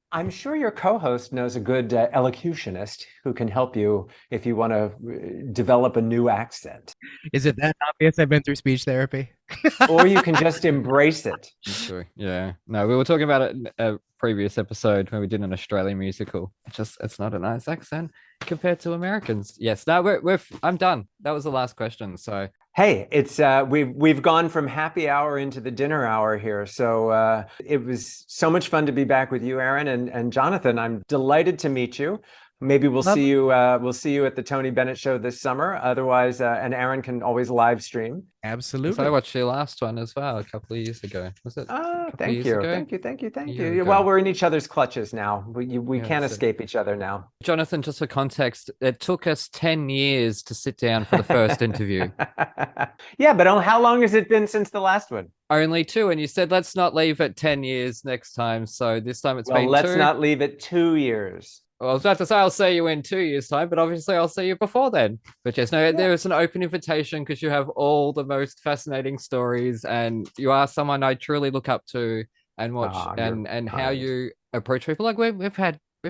I'm sure your co-host knows a good elocutionist who can help you if you want to develop a new accent. Is it that obvious? I've been through speech therapy. Or you can just embrace it. Sure. Yeah. No, we were talking about it in a previous episode when we did an Australian musical. It's not a nice accent compared to Americans. Yes. No, I'm done. That was the last question. So hey, it's we've gone from happy hour into the dinner hour here. So it was so much fun to be back with you, Aaron and Jonathan. I'm delighted to meet you. Maybe we'll see you. We'll see you at the Tony Bennett show this summer. Otherwise, and Aaron can always live stream. Absolutely. So I watched your last one as well a couple of years ago. Was it? Thank you. Year ago. Well, we're in each other's clutches now. We Yeah, can't that's it. escape each other now. Jonathan, just for context, it took us 10 years to sit down for the first interview. Yeah, but how long has it been since the last one? Only 2, and you said let's not leave it 10 years next time. So this time it's Well, been let's 2. not leave it 2 years. Well, I was about to say I'll see you in 2 years' time, but obviously I'll see you before then. But yes, no, there is an open invitation because you have all the most fascinating stories, and you are someone I truly look up to and watch, and how kind. you approach people. Like we've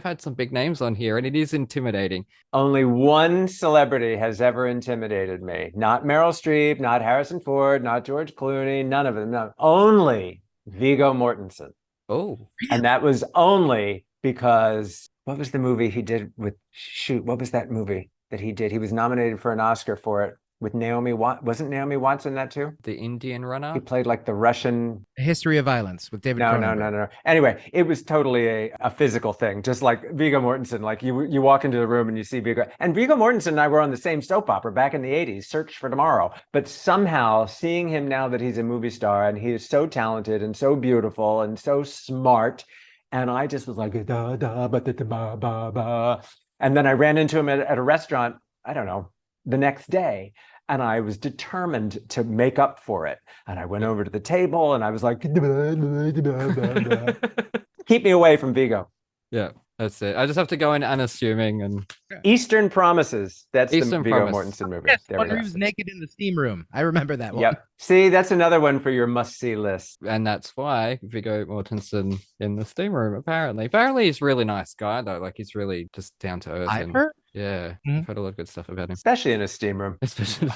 had some big names on here, and it is intimidating. Only one celebrity has ever intimidated me. Not Meryl Streep, not Harrison Ford, not George Clooney, none of them. No. Only Viggo Mortensen. Oh, And that was only because what was the movie he did with what was that movie that he did? He was nominated for an Oscar for it with Naomi Watts. Wasn't Naomi Watts in that too? the Indian runner. He played like the Russian. A History of Violence with David No. Cronenberg. Anyway, it was totally a physical thing, just like Viggo Mortensen. Like you walk into the room and you see Viggo. And Viggo Mortensen and I were on the same soap opera back in the 80s, Search for Tomorrow. But somehow seeing him now that he's a movie star and he is so talented and so beautiful and so smart. And I just was like, da, da, ba, da, da, ba, ba, ba. And then I ran into him at a restaurant, I don't know, the next day. And I was determined to make up for it. And I went over to the table and I was like, keep me away from Viggo. Yeah, that's it. I just have to go in unassuming and Eastern Promises. That's the Eastern Viggo Promise. Mortensen movie. Yes, There when we he go. was naked in the steam room. I remember that one. Yep. See, that's another one for your must-see list. and that's why Viggo Mortensen in the steam room. Apparently he's a really nice guy though. Like he's really just down to earth. I've and heard. yeah, Mhm. I've heard a lot of good stuff about him. Especially in a steam room. Especially.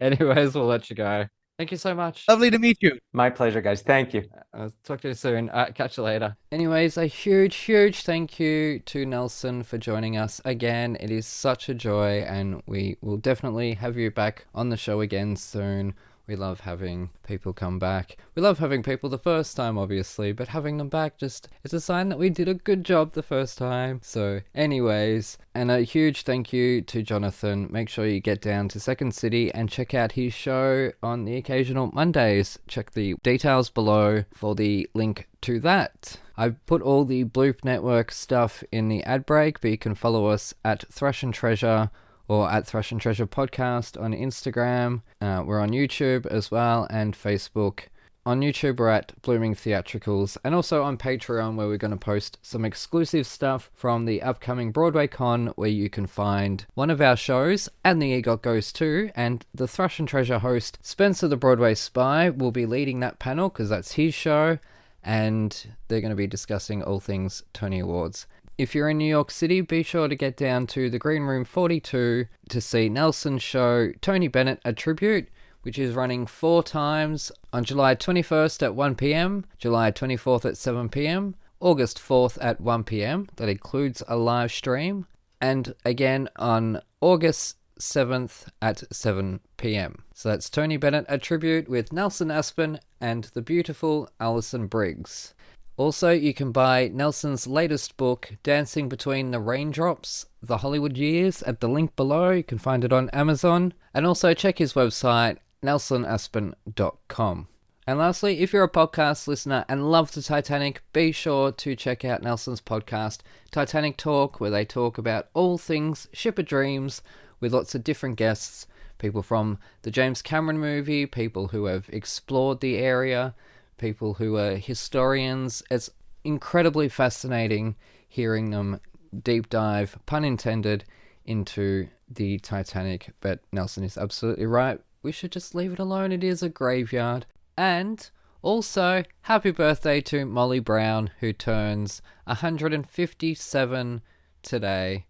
Anyways, we'll let you go. Thank you so much. Lovely to meet you. My pleasure, guys. Thank you. I'll talk to you soon. Catch you later. Anyways, a huge thank you to Nelson for joining us again. It is such a joy, and we will definitely have you back on the show again soon. We love having people come back. We love having people the first time, obviously, but having them back just is a sign that we did a good job the first time. So anyways, and a huge thank you to Jonathan. Make sure you get down to Second City and check out his show on the occasional Mondays. Check the details below for the link to that. I've put all the Bloop Network stuff in the ad break, but you can follow us at Thrash and Treasure or at Thrash and Treasure Podcast on Instagram. We're on YouTube as well and Facebook. On YouTube, we're at Blooming Theatricals, and also on Patreon, where we're going to post some exclusive stuff from the upcoming Broadway Con, where you can find one of our shows, and the EGOT Goes Too, and the Thrash and Treasure host, Spencer the Broadway Spy, will be leading that panel, because that's his show, and they're going to be discussing all things Tony Awards. If you're in New York City, be sure to get down to the Green Room 42 to see Nelson's show, Tony Bennett, A Tribute, which is running 4 times on July 21st at 1 p.m, July 24th at 7 p.m, August 4th at 1 p.m. That includes a live stream. And again on August 7th at 7 p.m. So that's Tony Bennett, A Tribute with Nelson Aspen and the beautiful Alison Briggs. Also, you can buy Nelson's latest book, Dancing Between the Raindrops, The Hollywood Years, at the link below. You can find it on Amazon. And also check his website, nelsonaspen.com. And lastly, if you're a podcast listener and love the Titanic, be sure to check out Nelson's podcast, Titanic Talk, where they talk about all things Ship of Dreams with lots of different guests, people from the James Cameron movie, people who have explored the area, people who are historians. It's incredibly fascinating hearing them deep dive, pun intended, into the Titanic. But Nelson is absolutely right. We should just leave it alone. It is a graveyard. And also, happy birthday to Molly Brown, who turns 157 today.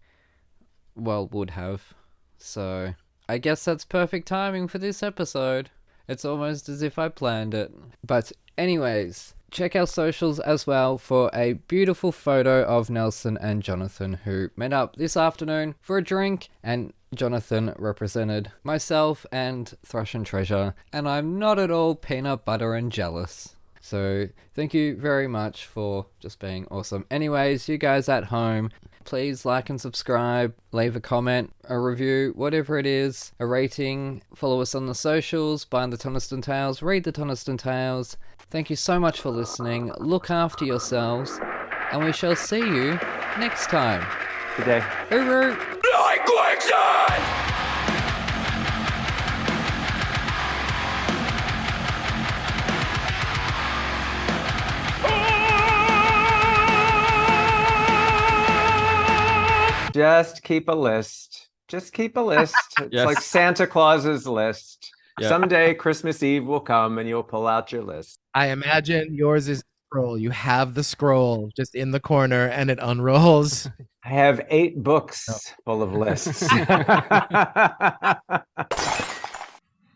Well, would have. So, I guess that's perfect timing for this episode. It's almost as if I planned it. But anyways, check our socials as well for a beautiful photo of Nelson and Jonathan, who met up this afternoon for a drink, and Jonathan represented myself and Thrash and Treasure, and I'm not at all peanut butter and jealous. So thank you very much for just being awesome. Anyways, you guys at home, please like and subscribe, leave a comment, a review, whatever it is, a rating, follow us on the socials, buy the Toniston Tales, read the Toniston Tales. Thank you so much for listening. Look after yourselves, and we shall see you next time. Good day. Hooroo! Like quicksand! Just keep a list. Just keep a list. It's Yes. like Santa Claus's list. Yeah. Someday Christmas Eve will come and you'll pull out your list. I imagine yours is a scroll. You have the scroll just in the corner and it unrolls. I have 8 books full of lists.